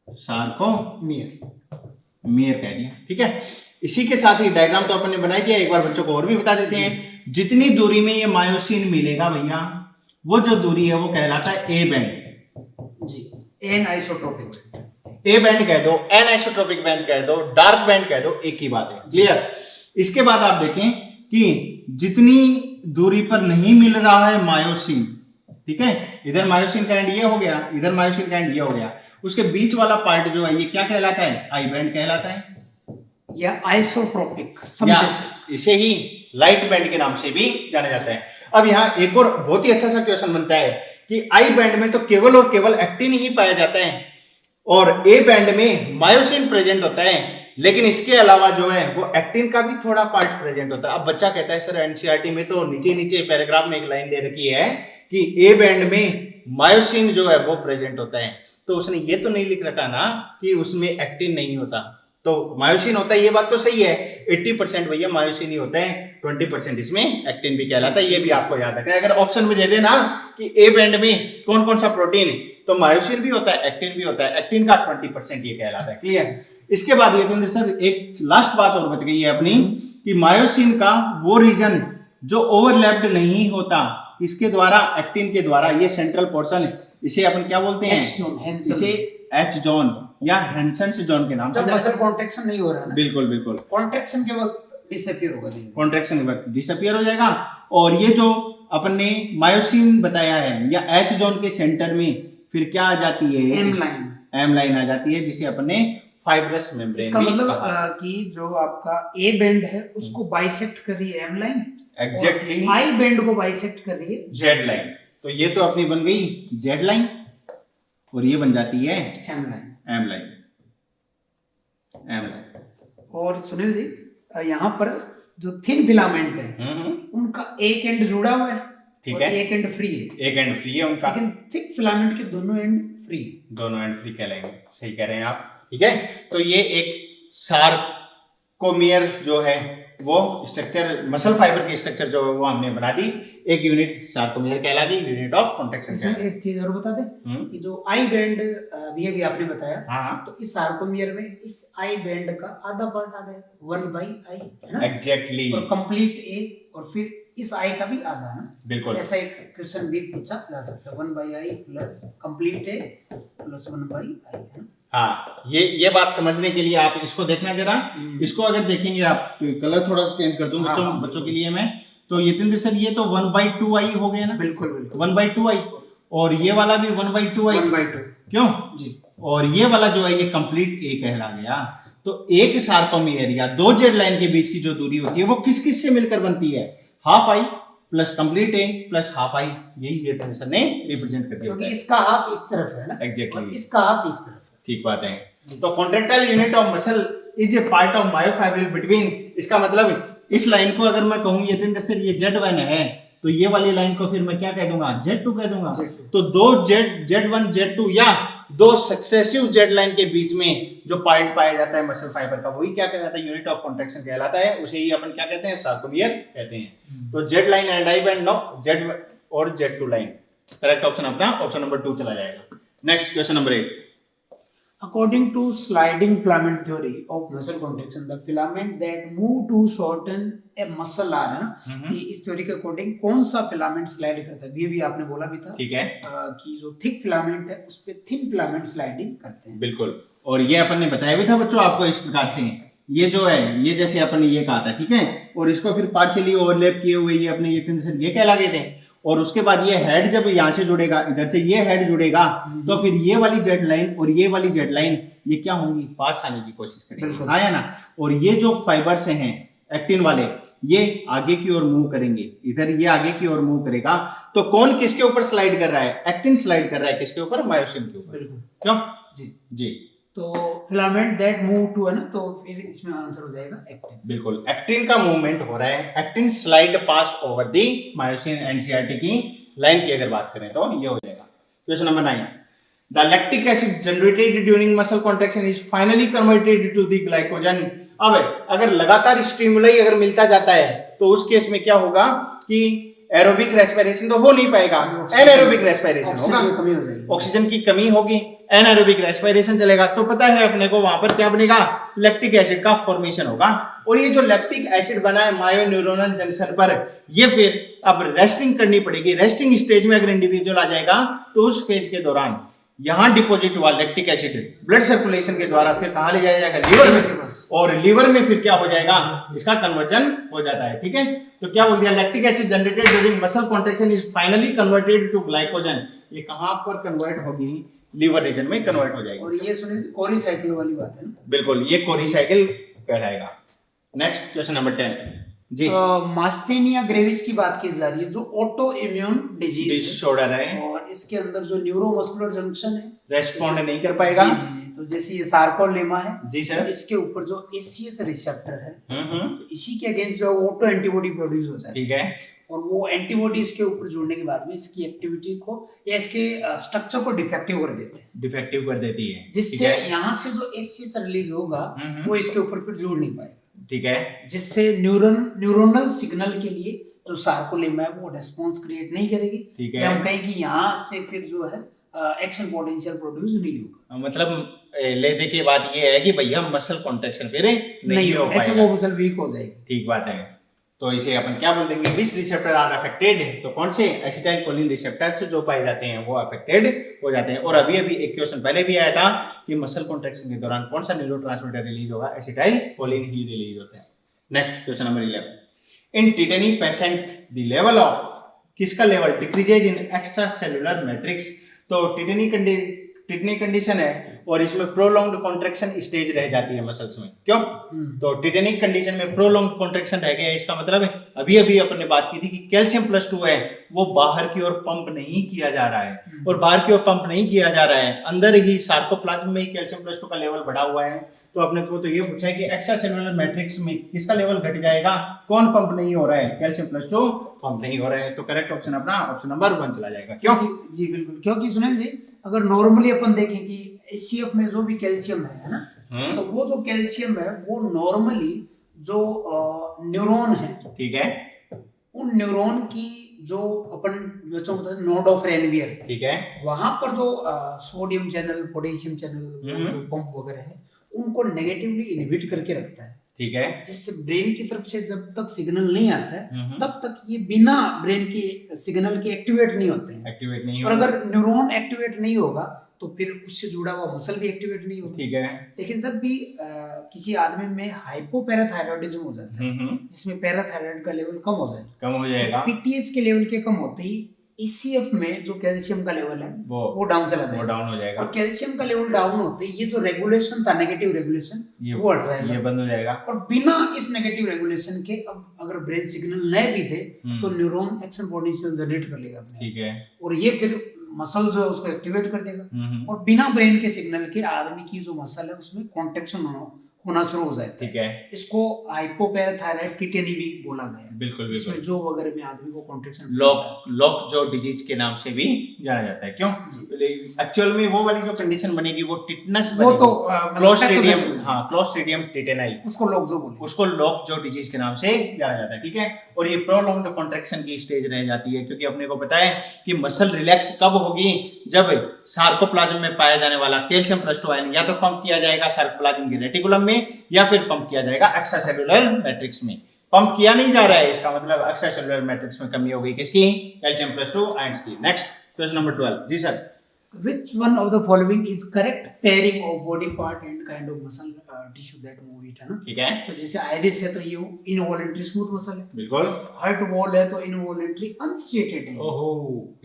सार्कोमियर कह दिया, ठीक है। इसी के साथ ही डायग्राम तो अपन ने बनाई दिया, एक बार बच्चों को और भी बता देते हैं। जितनी दूरी में ये मायोसिन मिलेगा भैया, वो जो दूरी है वो कहलाता है ए बैंड जी। एन आइसोट्रोपिक, ए बैंड कह दो, एन आइसोट्रोपिक बैंड कह दो, डार्क बैंड कह दो, एक ही बात है, क्लियर। इसके बाद आप देखें कि जितनी दूरी पर नहीं मिल रहा है मायोसिन, ठीक है, इधर मायोसिन का एंड ये हो गया, इधर मायोसिन का एंड ये हो गया, उसके बीच वाला पार्ट जो है ये क्या कहलाता है? आई बैंड कहलाता है या आइसोट्रोपिक, इसे ही लाइट बैंड के नाम से भी जाना जाता है। अब यहाँ एक और बहुत ही अच्छा सा क्वेश्चन बनता है कि आई बैंड में तो केवल और केवल एक्टिन ही पाया जाता है और ए बैंड में मायोसिन प्रेजेंट होता है, लेकिन इसके अलावा जो है वो एक्टिन का भी थोड़ा पार्ट प्रेजेंट होता है। अब बच्चा कहता है सर एनसीईआरटी में तो नीचे नीचे पैराग्राफ में एक लाइन दे रखी है कि ए बैंड में मायोसिन जो है वो प्रेजेंट होता है, तो उसने ये तो नहीं लिख रखा ना कि उसमें एक्टिन नहीं होता, तो मायोसिन होता है। ये बात तो सही है, 80% भैया मायोसिन ही होता है, 20% इसमें एक्टिन भी कहलाता है। ये भी आपको याद रखना है। अगर ऑप्शन में दे देना कि ए बैंड में कौन कौन सा प्रोटीन, तो मायोसिन भी होता है, एक्टिन भी होता है, एक्टिन का 20% ये कहलाता है, क्लियर। इसके बाद ये तो सर एक लास्ट बात और बच गई है अपनी कि मायोसिन का वो रीजन जो ओवरलैप्ड नहीं होता, इसके द्वारा, एक्टिन के द्वारा, ये सेंट्रल पोर्शन, इसे अपन क्या बोलते हैं? इसे एच जोन या हेंसन्स जोन के नाम से। जब मसल कॉन्ट्रैक्शन नहीं हो रहा है ना, बिल्कुल बिल्कुल, कॉन्ट्रैक्शन के वक्त डिसअपीयर होगा, कॉन्ट्रैक्शन के वक्त डिसअपीयर हो जाएगा। और ये जो अपन ने मायोसिन बताया है या एच जोन के सेंटर में फिर क्या आ जाती है? एम लाइन आ जाती है, जिसे अपन ने फाइब्रस मेम्ब्रेन। इसका मतलब कि जो आपका ए बैंड है उसको बाइसेक्ट कर रही है M line, exactly I band को बाइसेक्ट कर रही है जेड लाइन। तो ये तो अपनी बन गई जेड लाइन और ये बन जाती है एम लाइन। और सुनील जी यहाँ पर जो थिन फिलामेंट है उनका एक एंड जुड़ा हुआ है, ठीक है, एक एंड फ्री है, एक एंड फ्री है उनका, लेकिन थिक फिलामेंट के दोनों एंड फ्री, दोनों एंड फ्री कहलाएंगे। सही कह रहे हैं आप, ठीक है। तो ये एक सार्कोमियर जो है वो स्ट्रक्चर, मसल फाइबर की स्ट्रक्चर जो है वो हमने बना दी, एक यूनिट सार्कोमियर कहला दी, यूनिट ऑफ कॉन्ट्रैक्शन। एक चीज और बता दें कि जो आई बैंड भी आपने बताया, हाँ, तो इस सार्कोमियर में इस आई बैंड का आधा पार्ट आ गया 1/i, है ना, एग्जैक्टली, और कंप्लीट ए, और फिर इस आई का भी आधा ना, बिल्कुल। ऐसा एक क्वेश्चन भी पूछा जा सकता है, 1/i प्लस कंप्लीट ए प्लस 1/i, है ना। हाँ, ये बात समझने के लिए आप इसको देखना जरा, इसको अगर देखेंगे आप, कलर थोड़ा सा चेंज कर दूं बच्चों के लिए मैं, तो ये सर ये तो 1/2i हो गया ना, बिल्कुल बिल्कुल 1/2i, और ये वाला भी 1/2i, 1/2, क्यों जी। और ये वाला जो है ये कंप्लीट ए कहला गया। तो एक सार्कोमियर या दो जेड लाइन के बीच की जो दूरी होती है वो किस किस से मिलकर बनती है? Half I plus complete A plus half I, यही ये सर ने रिप्रेजेंट कर दिया, क्योंकि इसका हाफ इस तरफ है ना, एग्जैक्टली, इसका हाफ इस तरफ, ठीक बात है। तो contractile unit of muscle is a part of myofibril between, इसका मतलब इस लाइन को अगर मैं कहूं ये सर ये Z1 है, तो ये वाली लाइन को फिर मैं क्या कह दूंगा? Z2 कह दूंगा। तो दो Z1 Z2 या दो सक्सेसिव जेट लाइन के बीच में जो पॉइंट पाया जाता है मसल फाइबर का, वही क्या कहलाता है, यूनिट ऑफ कॉन्ट्रैक्शन कहलाता है। उसे ही अपन क्या कहते हैं, सार्कोमियर कहते हैं। तो Z line and I band of Z और Z to line, correct option अपना ऑप्शन नंबर 2 चला जाएगा। Next question number 8। According to sliding filament theory of muscle contraction, the filament that move to shorten a muscle are, है ना, कि इस थ्योरी के अकॉर्डिंग कौन सा फिलामेंट स्लाइड करता है, ये भी आपने बोला भी था, ठीक है, कि जो थिक फिलामेंट है उस पे थिन फिलामेंट स्लाइडिंग करते हैं। बिल्कुल, और ये अपन ने बताया भी था बच्चों आपको इस प्रकार से, ये जो है ये जैसे अपन ने ये कहा था, ठीक है, और इसको फिर पार्शियली ओवरलैप किए हुए ये अपने ये कहला गए थे, और उसके बाद ये हेड जब यहाँ से जुड़ेगा, इधर से ये हेड जुड़ेगा, तो फिर ये वाली जेट लाइन और ये वाली जेट लाइन ये क्या होंगी, पास आने की कोशिश करेंगे, आया ना। और ये जो फाइबर्स हैं एक्टिन वाले, ये आगे की ओर मूव करेंगे, इधर ये आगे की ओर मूव करेगा, तो कौन किसके ऊपर स्लाइड कर रहा है, एक्टिन स्लाइड कर रहा है किसके ऊपर, मायोसिन के ऊपर। क्यों जी जी, तो फिलामेंट दैट मूव टू है ना, तो फिर इसमें आंसर हो जाएगा एक्टिन। बिल्कुल, एक्टिन का मूवमेंट हो रहा है, actin slide pass over the myosin NCERT की लाइन की अगर बात करें तो ये हो जाएगा। Question number 9। The lactic acid generated during muscle contraction is finally converted to the glycogen. अब अगर लगातार स्टिमुलाई अगर मिलता जाता है तो उस केस में क्या होगा कि एरोबिक रेस्पिरेशन तो हो नहीं पाएगा, एनाएरोबिक रेस्पिरेशन होगा, ऑक्सीजन की कमी होगी, एनाएरोबिक रेस्पिरेशन चलेगा, तो पता है अपने को वहां पर क्या बनेगा, लैक्टिक एसिड का फॉर्मेशन होगा। और ये जो लैक्टिक एसिड बना है मायोन्यूरोनल जंक्शन पर, ये फिर अब रेस्टिंग करनी पड़ेगी। रेस्टिंग स्टेज में अगर इंडिविजुअल आ जाएगा तो उस फेज के दौरान यहाँ डिपोजिट हुआ लैक्टिक एसिड ब्लड सर्कुलेशन के द्वारा फिर कहाँ ले जाया जाएगा, लीवर में, और लीवर में फिर क्या हो जाएगा, इसका कन्वर्जन हो जाता है। ठीक है, तो क्या बोल दिया, lactic acid generated during muscle contraction is finally converted to glycogen. ये कहाँ पर कन्वर्ट होगी, लीवर रीजन में कन्वर्ट हो जाएगी। और ये सुनिए कोरी साइकिल वाली बात है ना, बिल्कुल, ये कोरी साइकिल कहलाएगा। नेक्स्ट क्वेश्चन नंबर 10 जी। मास्थेनिया ग्रेविस की बात की जा रही है, जो ऑटो इम्यून डिजीज डिसऑर्डर है, और इसके अंदर जो न्यूरोमस्कुलर जंक्शन है रेस्पॉन्ड नहीं कर पाएगा। जी, तो जैसे ये सार्कोलेमा है जी सर, इसके ऊपर जो एसीएस रिसेप्टर है, तो इसी के अगेंस्ट जो ऑटो एंटीबॉडी प्रोड्यूस हो जाए, ठीक है, और वो एंटीबॉडी इसके ऊपर जुड़ने के बाद में इसकी एक्टिविटी को या इसके स्ट्रक्चर को डिफेक्टिव कर देते हैं, डिफेक्टिव कर देती है, जिससे यहाँ से जो एसीएस रिलीज होगा वो इसके ऊपर फिर जुड़ नहीं पाएगा। ठीक है, जिससे न्यूरोनल सिग्नल के लिए जो सार्कोलेमा है वो रेस्पॉन्स क्रिएट नहीं करेगी। ठीक है, या हम कहें कि यहाँ से फिर जो है एक्शन पोटेंशियल प्रोड्यूस नहीं होगा, मतलब लेने के बाद ये है कि भैया मसल कॉन्ट्रैक्शन फिर नहीं हो पाएगा, ऐसे वो मसल वीक हो जाएगी। ठीक बात है, तो इसे अपन क्या बोल देंगे, विच रिसेप्टर आर अफेक्टेड, तो कौन से एसिटाइल कोलिन रिसेप्टर्स जो पाए जाते हैं वो अफेक्टेड हो जाते हैं। और अभी अभी एक क्वेश्चन पहले भी आया था कि मसल कॉन्ट्रैक्शन के दौरान कौन सा न्यूरोट्रांसमीटर रिलीज होगा, एसिटाइल कोलिन ही रिलीज होता है। Next question number 11। In tetany patient the level of, किसका लेवल decreases in extracellular matrix, तो टिटेनी कंडीशन है और इसमें प्रोलॉन्ग्ड कॉन्ट्रैक्शन स्टेज रह जाती है मसल्स में। क्यों, तो टिटेनिक कंडीशन में प्रोलॉन्ग्ड कॉन्ट्रैक्शन रह गया, इसका मतलब है अभी अभी अपन ने बात की थी कि कैल्शियम प्लस 2 है वो बाहर की ओर पंप नहीं किया जा रहा है, और बाहर की ओर पंप नहीं किया जा रहा है, अंदर ही सार्कोप्लाज्म में ही कैल्शियम प्लस 2 का लेवल बढ़ा हुआ है। तो अपने को तो ये पूछा है कि एक्स्ट्रा सेलुलर मैट्रिक्स में किसका लेवल घट जाएगा, कौन पंप नहीं हो रहा है, कैल्शियम प्लस 2 पंप नहीं हो रहा है, तो करेक्ट ऑप्शन अपना ऑप्शन नंबर 1 चला जाएगा। क्यों जी बिल्कुल, क्योंकि सुनील जी अगर नॉर्मली अपन देखें कि एचसीएफ में जो भी कैल्शियम है ना, तो वो जो कैल्शियम है वो नॉर्मली जो न्यूरॉन है, ठीक है, उन न्यूरॉन की जो अपन बच्चों को नोड ऑफ रेनवियर, ठीक है, वहां पर जो सोडियम चैनल, पोटेशियम चैनल जो पंप वगैरह है उनको नेगेटिवली इनहिबिट करके रखता है, ठीक है, जिससे ब्रेन की तरफ से जब तक सिग्नल नहीं आता है तब तक ये बिना ब्रेन के सिग्नल के एक्टिवेट नहीं होते हैं, एक्टिवेट नहीं होगा। और अगर न्यूरॉन एक्टिवेट नहीं होगा तो फिर उससे जुड़ा हुआ मसल भी एक्टिवेट नहीं होता, ठीक है। लेकिन जब भी किसी आदमी में हाइपोपैराथायरॉयडिज्म हो जाता है, जिसमें पैराथायरॉयड का लेवल कम हो जाएगा, पीटीएच के लेवल के कम होते ही ईसीएफ में जो कैल्शियम का लेवल है वो डाउन चला जाएगा, वो डाउन हो जाएगा, और कैल्शियम का लेवल डाउन होते ही ये जो रेगुलेशन था, नेगेटिव रेगुलेशन, वो हट जाएगा, ये बंद हो जाएगा। और बिना इस नेगेटिव रेगुलेशन के अब अगर ब्रेन सिग्नल नहीं भी दे तो न्यूरॉन एक्शन पोटेंशियल जनरेट कर लेगा, ठीक है, और ये फिर मसल जो है उसको एक्टिवेट कर देगा, और बिना ब्रेन के सिग्नल के आदमी की जो मसल है उसमें कॉन्ट्रैक्शन होना शुरू हो जाता है। ठीक है, इसको हाइपोपैराथायराइड टिटेनी भी बोला गया है। बिल्कुल इसमें बिल्कुल। जो वगैरह में आदमी को कॉन्ट्रैक्शन लॉक जॉ डिजीज के नाम से भी जाना जाता है। क्यों? एक्चुअल में वो वाली जो कंडीशन बनेगी वो टिटनस वो तो क्लोस्ट्रीडियम, हाँ क्लोस्ट्रीडियम टिटेनाई, उसको लॉक जो बोले, उसको लॉक जॉ डिजीज के नाम से जाना जाता है। ठीक है, और ये प्रोलॉन्ग्ड कॉन्ट्रैक्शन की स्टेज रह जाती है, क्योंकि अपने को पता है कि मसल रिलैक्स कब होगी, जब सार्कोप्लाज्म में पाया जाने वाला कैल्शियम प्लस या तो पंप किया जाएगा सार्कोप्लाज्म के रेटिकुलम में, या फिर पंप किया जाएगा एक्स्ट्रासेल्युलर मैट्रिक्स में। पंप किया नहीं जा रहा है, इसका मतलब एक्स्ट्रासेल्युलर मैट्रिक्स में कमी हो गई, किसकी? कैल्शियम प्लस 2 आयंस की। नेक्स्ट क्वेश्चन नंबर 12 जी sir. Which one of the following is correct pairing of body part and kind of muscle tissue that move it, है ना? ठीक है, तो जैसे आइरिस है तो ये इनवॉलंटरी स्मूथ मसल है, बिल्कुल। हार्ट वॉल है तो इनवॉलंटरी अनस्टेटेड है। ओहो,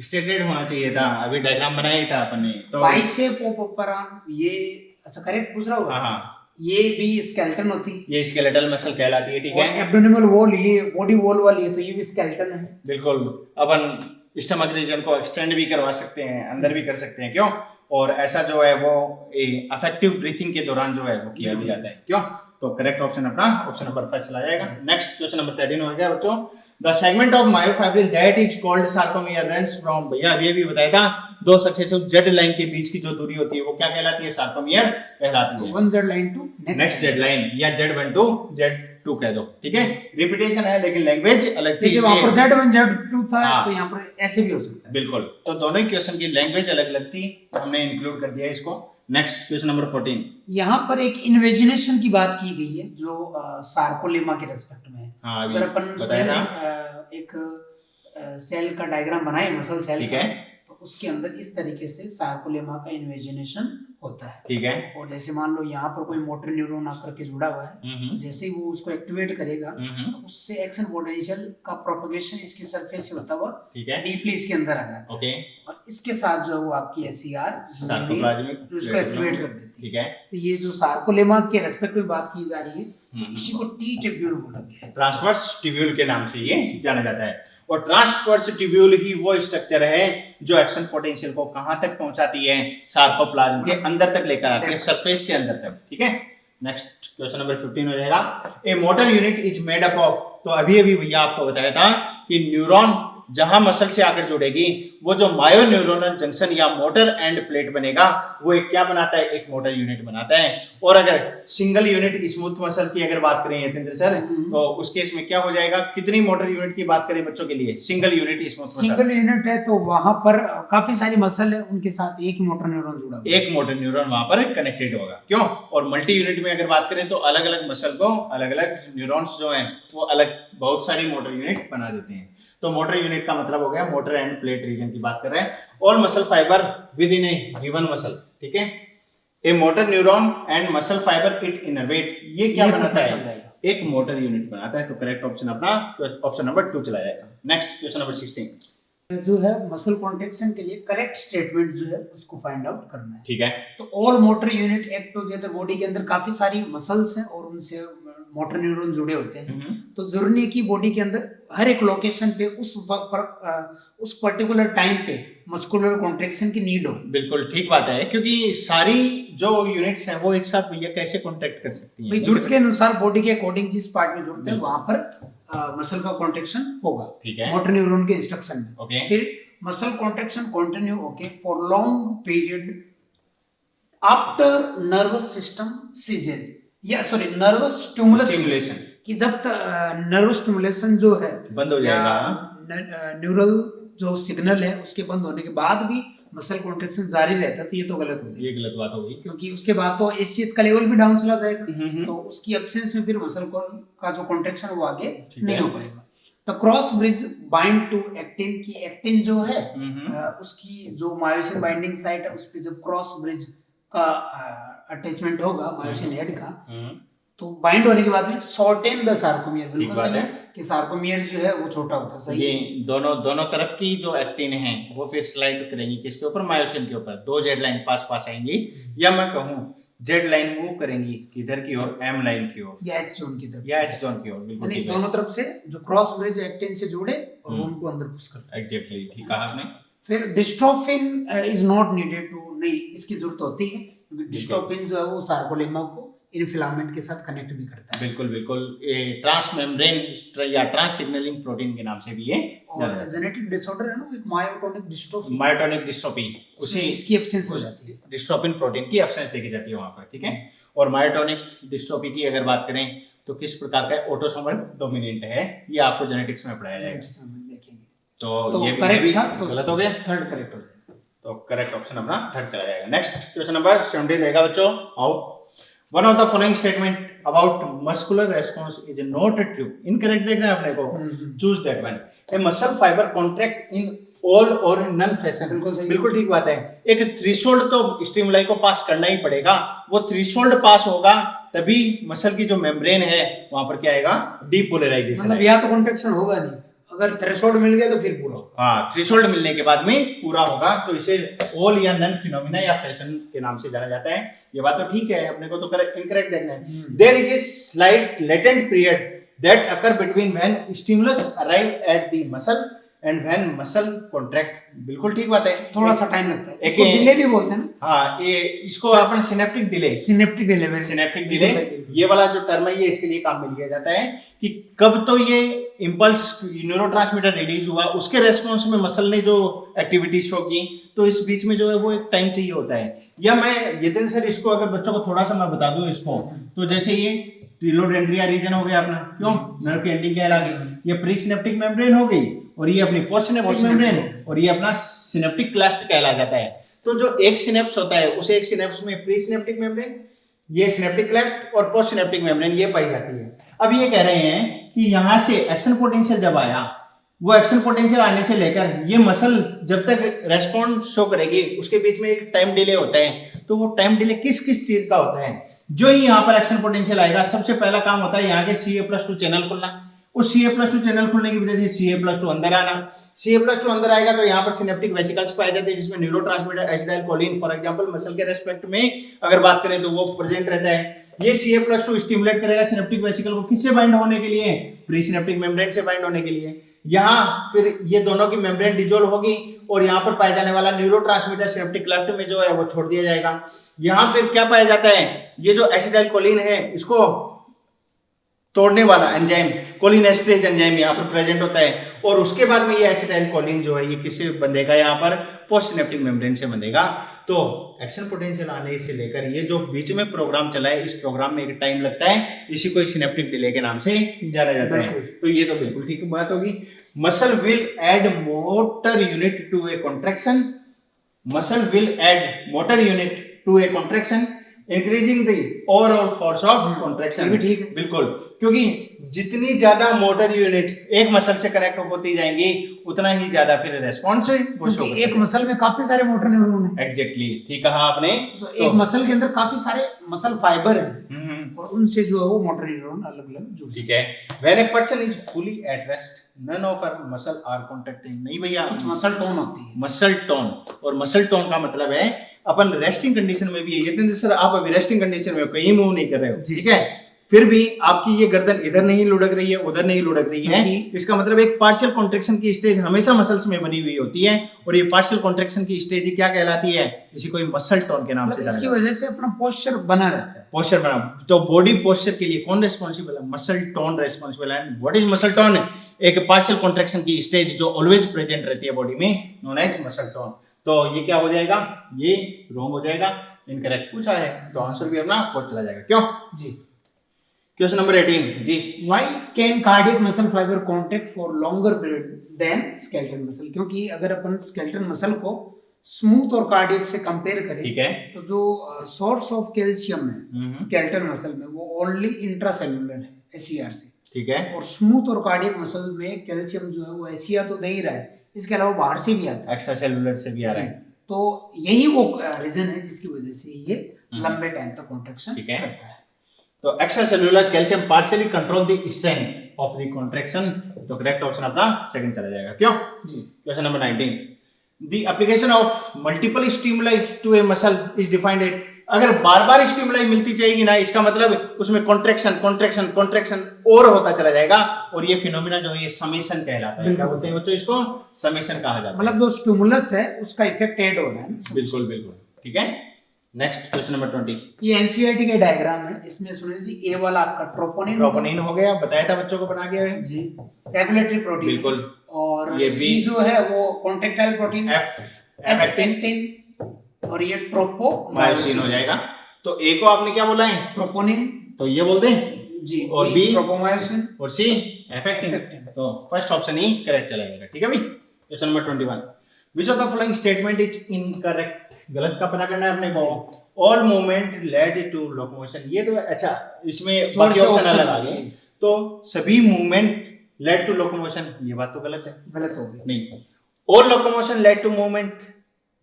स्टेटेड होना चाहिए था, अभी डायग्राम बनाया ही था अपन ने तो। बाइसेप ऑफ अपर आर्म, ये अच्छा करेक्ट पूछ रहा होगा। हाँ हाँ, ये भी स्केलेटन होती है, ये स्केलेटल मसल कहलाती है। ठीक है, एब्डोमिनल वॉल ये बॉडी वॉल वाली है तो ये भी स्केलेटन है। बिल्कुल। अपन स्टमक रीजन को एक्सटेंड भी करवा सकते हैं, अंदर भी कर सकते हैं। क्यों? और ऐसा जो है वो अफेक्टिव ब्रीथिंग के दौरान जो है वो किया भी जाता है। क्यों? तो करेक्ट ऑप्शन अपना ऑप्शन नंबर 5 चला जाएगा। नेक्स्ट क्वेश्चन नंबर 13 हो गया बच्चों। The segment of myofibril that is called sarcomere runs from, भैया अभी भी बताया था, दो सक्सेसिव जेड लाइन के बीच की जो दूरी होती है वो क्या कहलाती है? सार्कोमियर कहलाती है। One Z line to next Z line, या Z1 टू Z2 कह दो। ठीक है, रिपीटेशन है लेकिन लैंग्वेज अलग थी। जैसे वहां पर Z1 Z2 था हाँ, तो यहाँ पर ऐसे भी हो सकता है। बिल्कुल, तो दोनों ही क्वेश्चन की लैंग्वेज अलग अलग थी, हमने इंक्लूड कर दिया इसको। Next question number 14। यहाँ पर एक इन्वेजिनेशन की बात की गई है जो सार्कोलेमा के रेस्पेक्ट में है। हाँ, अगर अपन बताया था। एक सेल का डायग्राम बनाए मसल सेल ठीक का, है, तो उसके अंदर इस तरीके से सार्कोलेमा का इन्वेजिनेशन होता है। ठीक है। और जैसे मान लो यहाँ पर कोई मोटर न्यूरॉन आकर के जुड़ा हुआ है, तो जैसे ही वो उसको एक्टिवेट करेगा तो उससे एक्शन पोटेंशियल का प्रोपगेशन इसकी सरफेस से होता हुआ ठीक है, डीपली इसके अंदर आ जाता है। ओके, और इसके साथ जो है वो आपकी एसईआर सार्कोप्लाज्मिक जो इसको एक्टिवेट कर देती है। ठीक है, तो ये जो सार्कोलेमा के रेस्पेक्ट में बात की जा रही है, इसी को टी ट्यूब्यूल बोला गया है। ट्रांसवर्स ट्यूब्यूल के नाम से ये जाना जाता है। और ट्रांसवर्स ट्यूब्यूल ही वो स्ट्रक्चर है जो एक्शन पोटेंशियल को कहां तक पहुंचाती है? सार्कोप्लाज्म के अंदर तक लेकर आती है, सरफेस से अंदर तक। ठीक है, नेक्स्ट क्वेश्चन नंबर 15 हो जाएगा। A motor unit is made up of, तो अभी अभी भैया आपको बताया था कि न्यूरॉन जहां मसल से आकर जुड़ेगी, वो जो मायोन्यूरोनल जंक्शन या मोटर एंड प्लेट बनेगा, वो एक क्या बनाता है? एक मोटर यूनिट बनाता है। और अगर सिंगल यूनिट स्मूथ मसल की अगर बात करें यतेंद्र सर, तो उस केस में क्या हो जाएगा? कितनी मोटर यूनिट की बात करें बच्चों के लिए? Single unit smooth muscle, single unit है तो वहां पर काफी सारी मसल है, उनके साथ एक मोटर न्यूरॉन जुड़ा हुआ है। एक मोटर न्यूरॉन वहां पर कनेक्टेड होगा। क्यों? और मल्टी यूनिट में अगर बात करें तो अलग अलग मसल को अलग अलग न्यूरॉन्स जो हैं वो अलग बहुत सारी मोटर यूनिट बना देते हैं। तो मोटर यूनिट का मतलब हो गया मोटर एंड प्लेट रीजन की बात कर रहे हैं। और muscle fibre within a given muscle, ठीक है, a motor neuron and muscle fibre it innervate, ये क्या बनाता है? एक मोटर यूनिट बनाता है। तो करेक्ट ऑप्शन अपना ऑप्शन नंबर 2 चला जाएगा। नेक्स्ट क्वेश्चन नंबर 16 जो है मसल कॉन्ट्रैक्शन के लिए करेक्ट स्टेटमेंट जो है उसको फाइंड आउट करना है। ठीक है, तो all motor unit act together, body के अंदर काफी सारी मसल्स हैं और उनसे मोटर न्यूरॉन जुड़े होते हैं। तो जरूरी नहीं कि बॉडी के अंदर हर एक लोकेशन पे उस पर्टिकुलर टाइम पे मस्कुलर कॉन्ट्रैक्शन की नीड हो। बिल्कुल ठीक बात है, क्योंकि सारी जो यूनिट्स हैं वो एक साथ भैया कैसे कॉन्ट्रैक्ट कर सकती हैं? जुड़त के अनुसार बॉडी के अकॉर्डिंग जिस पार्ट में जुड़ते हैं वहां पर मसल का कॉन्ट्रैक्शन होगा। ठीक है, मोटर न्यूरॉन के इंस्ट्रक्शन में। ओके, फिर muscle contraction continue okay for long period after nervous system सीजेज, या सॉरी नर्वस स्टिमुलेशन, कि जब नर्वस स्टिमुलेशन जो है बंद हो जाएगा, न्यूरल जो सिग्नल है उसके बंद होने के बाद भी मसल कॉन्ट्रैक्शन जारी रहता है, तो ये तो गलत होगी। ये गलत बात होगी, क्योंकि उसके बाद तो एसीएच का लेवल भी डाउन चला जाएगा, तो उसकी एब्सेंस में फिर मसल का जो कॉन्ट्रैक्शन वो आगे नहीं हो पाएगा। तो cross bridge bind to actin, की एक्टिन जो है उसकी जो मायोसिन बाइंडिंग साइट है उस पे जब क्रॉस ब्रिज का अटैचमेंट होगा मायोसिन हेड का, तो बाइंड होने के बाद में शॉर्टेन द सार्कोमियर। बिल्कुल सही है कि सार्कोमियर जो है वो छोटा होता है। सही ये दोनों तरफ की जो एक्टिन है वो फिर स्लाइड करेंगी किसके ऊपर? मायोसिन के ऊपर। दो जेड लाइन पास आएंगी, या मैं कहूँ जेड लाइन मूव करेंगी किधर की ओर? एम लाइन की ओर, या एच जोन की तरफ, या एच जोन की ओर। बिल्कुल ठीक है, दोनों तरफ से जो क्रॉस ब्रिज एक्टिन से जुड़े और वो उनको अंदर पुश करते हैं। एग्जैक्टली ठीक कहा आपने। फिर dystrophin is not needed to, नहीं इसकी जरूरत होती है क्योंकि डिस्ट्रोफिन जो है वो सार्कोलेमा को इन फिलामेंट के साथ कनेक्ट भी करता है। बिल्कुल बिल्कुल, ये ट्रांस मेम्ब्रेन या ट्रांस सिग्नलिंग प्रोटीन के नाम से भी ये और जेनेटिक डिसऑर्डर है ना, एक मायोटोनिक डिस्ट्रोफी, मायोटोनिक डिस्ट्रोफी, उसी इसकी एब्सेंस हो जाती है, डिस्ट्रोफिन प्रोटीन की एब्सेंस देखी जाती है वहां पर, ठीक है। और मायोटोनिक डिस्ट्रोफी की अगर बात करें तो किस प्रकार का ऑटोसोमल डोमिनेंट है, ये आपको जेनेटिक्स में पढ़ाया जाएगा, देखेंगे। तो ये करेक्ट था, तो गलत हो गया, थर्ड करेक्ट हो जाएगा, तो करेक्ट ऑप्शन अपना थर्ड चला जाएगा। नेक्स्ट क्वेश्चन नंबर 17 रहेगा बच्चों, आओ। One of the following statement about muscular response is not true, incorrect देखना है अपने को, choose that one. A muscle fibre contract in all और नन फैशन, बिल्कुल ठीक बात है। एक थ्रेशोल्ड तो स्टिमुलाई को पास करना ही पड़ेगा, वो थ्रेशोल्ड पास होगा तभी मसल की जो मेम्ब्रेन है वहां पर क्या आएगा, डीपोलराइजेशन, मतलब या तो कॉन्ट्रैक्शन होगा नहीं, अगर थ्रेशोल्ड मिल गया तो फिर पूरा होगा। हाँ, थ्रेशोल्ड मिलने के बाद में पूरा होगा, तो इसे ऑल या नन फिनोमिना या फैशन के नाम से जाना जाता है। ये बात तो ठीक है, अपने को तो इनकरेक्ट देखना है। There is a slight latent period that occur between when stimulus arrive at the muscle and when muscle contract, बिल्कुल ठीक बात है, थोड़ा सा टाइम लगता है, इसको डिले भी बोलते हैं ना। हाँ, ये इसको अपन synaptic delay, synaptic delay, synaptic delay, ये वाला जो टर्म है ये इसके लिए काम में लिया जाता है कि कब तो ये इंपल्स न्यूरोट्रांसमीटर रिलीज हुआ, उसके रेस्पॉन्स में मसल ने जो एक्टिविटी शो की, तो इस बीच में जो है वो एक टाइम चाहिए होता है। या मैं यतिन सर इसको अगर बच्चों को थोड़ा सा मैं बता दूं इसको, तो जैसे ये ट्रिलोडेंड्रिया रीजन हो गया अपना, क्यों, नर्व की एंडिंग के आगे, ये प्री सिनेप्टिक मेम्ब्रेन हो गई, और ये अपनी पोस्ट सिनेप्टिक मेम्ब्रेन, और ये अपना सिनेप्टिक क्लेफ्ट कहला जाता है। तो जो एक सिनेप्स होता है उसे एक सिनेप्स में प्री सिनेप्टिक मेम्ब्रेन, ये सिनेप्टिक क्लेफ्ट और पोस्ट सिनेप्टिक मेम्ब्रेन ये पाई जाती है। अब ये कह रहे हैं कि यहां से एक्शन पोटेंशियल जब आया, वो एक्शन पोटेंशियल आने से लेकर ये मसल जब तक रेस्पॉन्स शो करेगी उसके बीच में एक टाइम डिले होता है। तो वो टाइम डिले किस किस चीज का होता है, जो ही यहाँ पर एक्शन पोटेंशियल आएगा सबसे पहला काम होता है यहाँ के Ca+2 चैनल खुलना, उस Ca+2 चैनल खुलने की वजह से Ca+2 अंदर आना, Ca+2 अंदर आएगा तो यहाँ पर सिनेप्टिक वेसिकल्स पाए जाते हैं जिसमें neurotransmitter acetylcholine for example muscle के रेस्पेक्ट में अगर बात करें तो वो प्रेजेंट रहता है। ये Ca+2 स्टिमुलेट करेगा सिनेप्टिक वेसिकल को, किससे बाइंड होने के लिए, प्री सिनेप्टिक मेम्ब्रेन से बाइंड होने के लिए। यहाँ फिर ये दोनों की मेम्ब्रेन डिजोल्व होगी और यहाँ पर पाया जाने वाला न्यूरोट्रांसमीटर सिनेप्टिक क्लेफ्ट में जो है वो छोड़ दिया जाएगा। यहाँ फिर क्या पाया जाता है, ये जो एसिटाइलकोलिन है इसको तोड़ने वाला एंजाइम कोलिनेस्टरेज एंजाइम यहाँ पर प्रेजेंट होता है, और उसके बाद में ये एसिटाइलकोलिन जो है ये किससे बंधेगा, यहाँ पर पोस्ट सिनेप्टिक मेम्ब्रेन से बंधेगा। तो एक्शन पोटेंशियल आने से लेकर ये जो बीच में प्रोग्राम चला है, इस प्रोग्राम में एक टाइम लगता है, इसी को सिनेप्टिक डिले के नाम से जाना जाता है। तो ये तो बिल्कुल ठीक बात होगी। Muscle will add motor unit to a contraction, muscle will add motor unit to a contraction increasing the overall force of contraction, बिल्कुल, क्योंकि जितनी ज्यादा मोटर यूनिट एक मसल से कनेक्ट होती जाएंगी उतना ही ज्यादा फिर रेस्पॉन्स एक मसल में काफी सारे मोटर न्यूरॉन हैं। एग्जैक्टली, ठीक कहा आपने। एक मसल के अंदर काफी सारे मसल फाइबर हैं और उनसे जो है वो मोटर न्यूरॉन अलग-अलग जुड़ते हैं। ठीक है, when a person is fully at rest none of our muscle are contracting, नहीं भैया, मसल टोन होती है, मसल टोन, और मसल टोन का मतलब है अपन रेस्टिंग कंडीशन में भी, ये सर आप अभी रेस्टिंग कंडीशन में कहीं मूव नहीं कर रहे हो, ठीक है, फिर भी आपकी ये गर्दन इधर नहीं लुढ़क रही है उधर नहीं लुढ़क रही है, इसका मतलब एक पार्शियल कॉन्ट्रैक्शन की स्टेज हमेशा मसल्स में बनी हुई होती है, और ये पार्शियल कॉन्ट्रैक्शन की स्टेज क्या कहलाती है, इसी को मसल टोन के नाम से जाना जाता है। इसकी वजह से अपना पोस्चर बना रहता है, पोस्चर बना, तो बॉडी पोस्चर के लिए कौन रिस्पॉन्सिबल है, मसल टोन रिस्पॉन्सिबल है। व्हाट इज मसल टोन, एक पार्शियल कॉन्ट्रैक्शन की स्टेज जो ऑलवेज प्रेजेंट रहती है बॉडी में, नोन एज मसल टोन। तो ये क्या हो जाएगा, ये रॉन्ग हो जाएगा, इनकरेक्ट पूछा है, तो आंसर भी अपना 4 चला जाएगा, क्यों जी। क्वेश्चन नंबर 18 जी, why can cardiac muscle fibre contract for longer period than skeletal muscle, क्योंकि अगर अपन स्केलेटल मसल को स्मूथ और कार्डियक से कंपेयर करें, ठीक है, तो जो सोर्स ऑफ कैल्शियम है स्केलेटल मसल में वो ओनली इंट्रासेल्युलर है एसीआर से, ठीक है, और स्मूथ और कार्डियक मसल में कैल्शियम जो है वो एसीआर तो दे ही रहा है, इसके अलावा बाहर से भी आता है, एक्स्ट्रा सेलुलर से भी आ रहा है। तो यही वो रीजन है जिसकी वजह से ये लंबे टाइम तक कॉन्ट्रैक्शन करता है। तो extracellular calcium partially control the strength of the contraction, तो करेक्ट ऑप्शन अपना सेकंड चला जाएगा, क्यों जी। Question number 19, the application of multiple stimuli to a muscle is defined at, अगर बार बार स्टिमुलाई मिलती जाएगी ना, इसका मतलब उसमें कॉन्ट्रैक्शन कॉन्ट्रैक्शन कॉन्ट्रैक्शन और होता चला जाएगा, और ये फिनोमिना जो है ये समेशन कहलाता है। क्या बोलते हैं बच्चों इसको, समेशन कहा जाता है, मतलब जो स्टिमुलस है उसका इफेक्ट ऐड हो रहा है। बिल्कुल बिल्कुल, ठीक है। Next question number 20। ये एनसीईआरटी का डायग्राम है। इसमें सुनील जी ए वाला आपका ट्रोपोनिन प्रोपोनिन हो गया, बताया था बच्चों को बना के जी, रेगुलेटरी प्रोटीन बिल्कुल। और ये सी B, जो है वो कॉन्ट्रैक्टाइल प्रोटीन एफ एक्टिन और ये ट्रोपो मायोसिन हो जाएगा। तो ए को आपने क्या बोला है? प्रोपोनिन तो ये बोल दें जी, और बी ट्रोपोमायोसिन और सी एफ एक्टिन। तो फर्स्ट ऑप्शन ही करेक्ट चला जाएगा, ठीक है भाई। Question number 21, which of the following statement is incorrect? गलत का पता करना है अपने को। All movement led to locomotion, ये तो अच्छा, इसमें बाकी ऑप्शन अलग आ गए। तो सभी मूवमेंट लेड टू लोकोमोशन, ये बात तो गलत है, गलत हो गया। नहीं। All locomotion led to movement,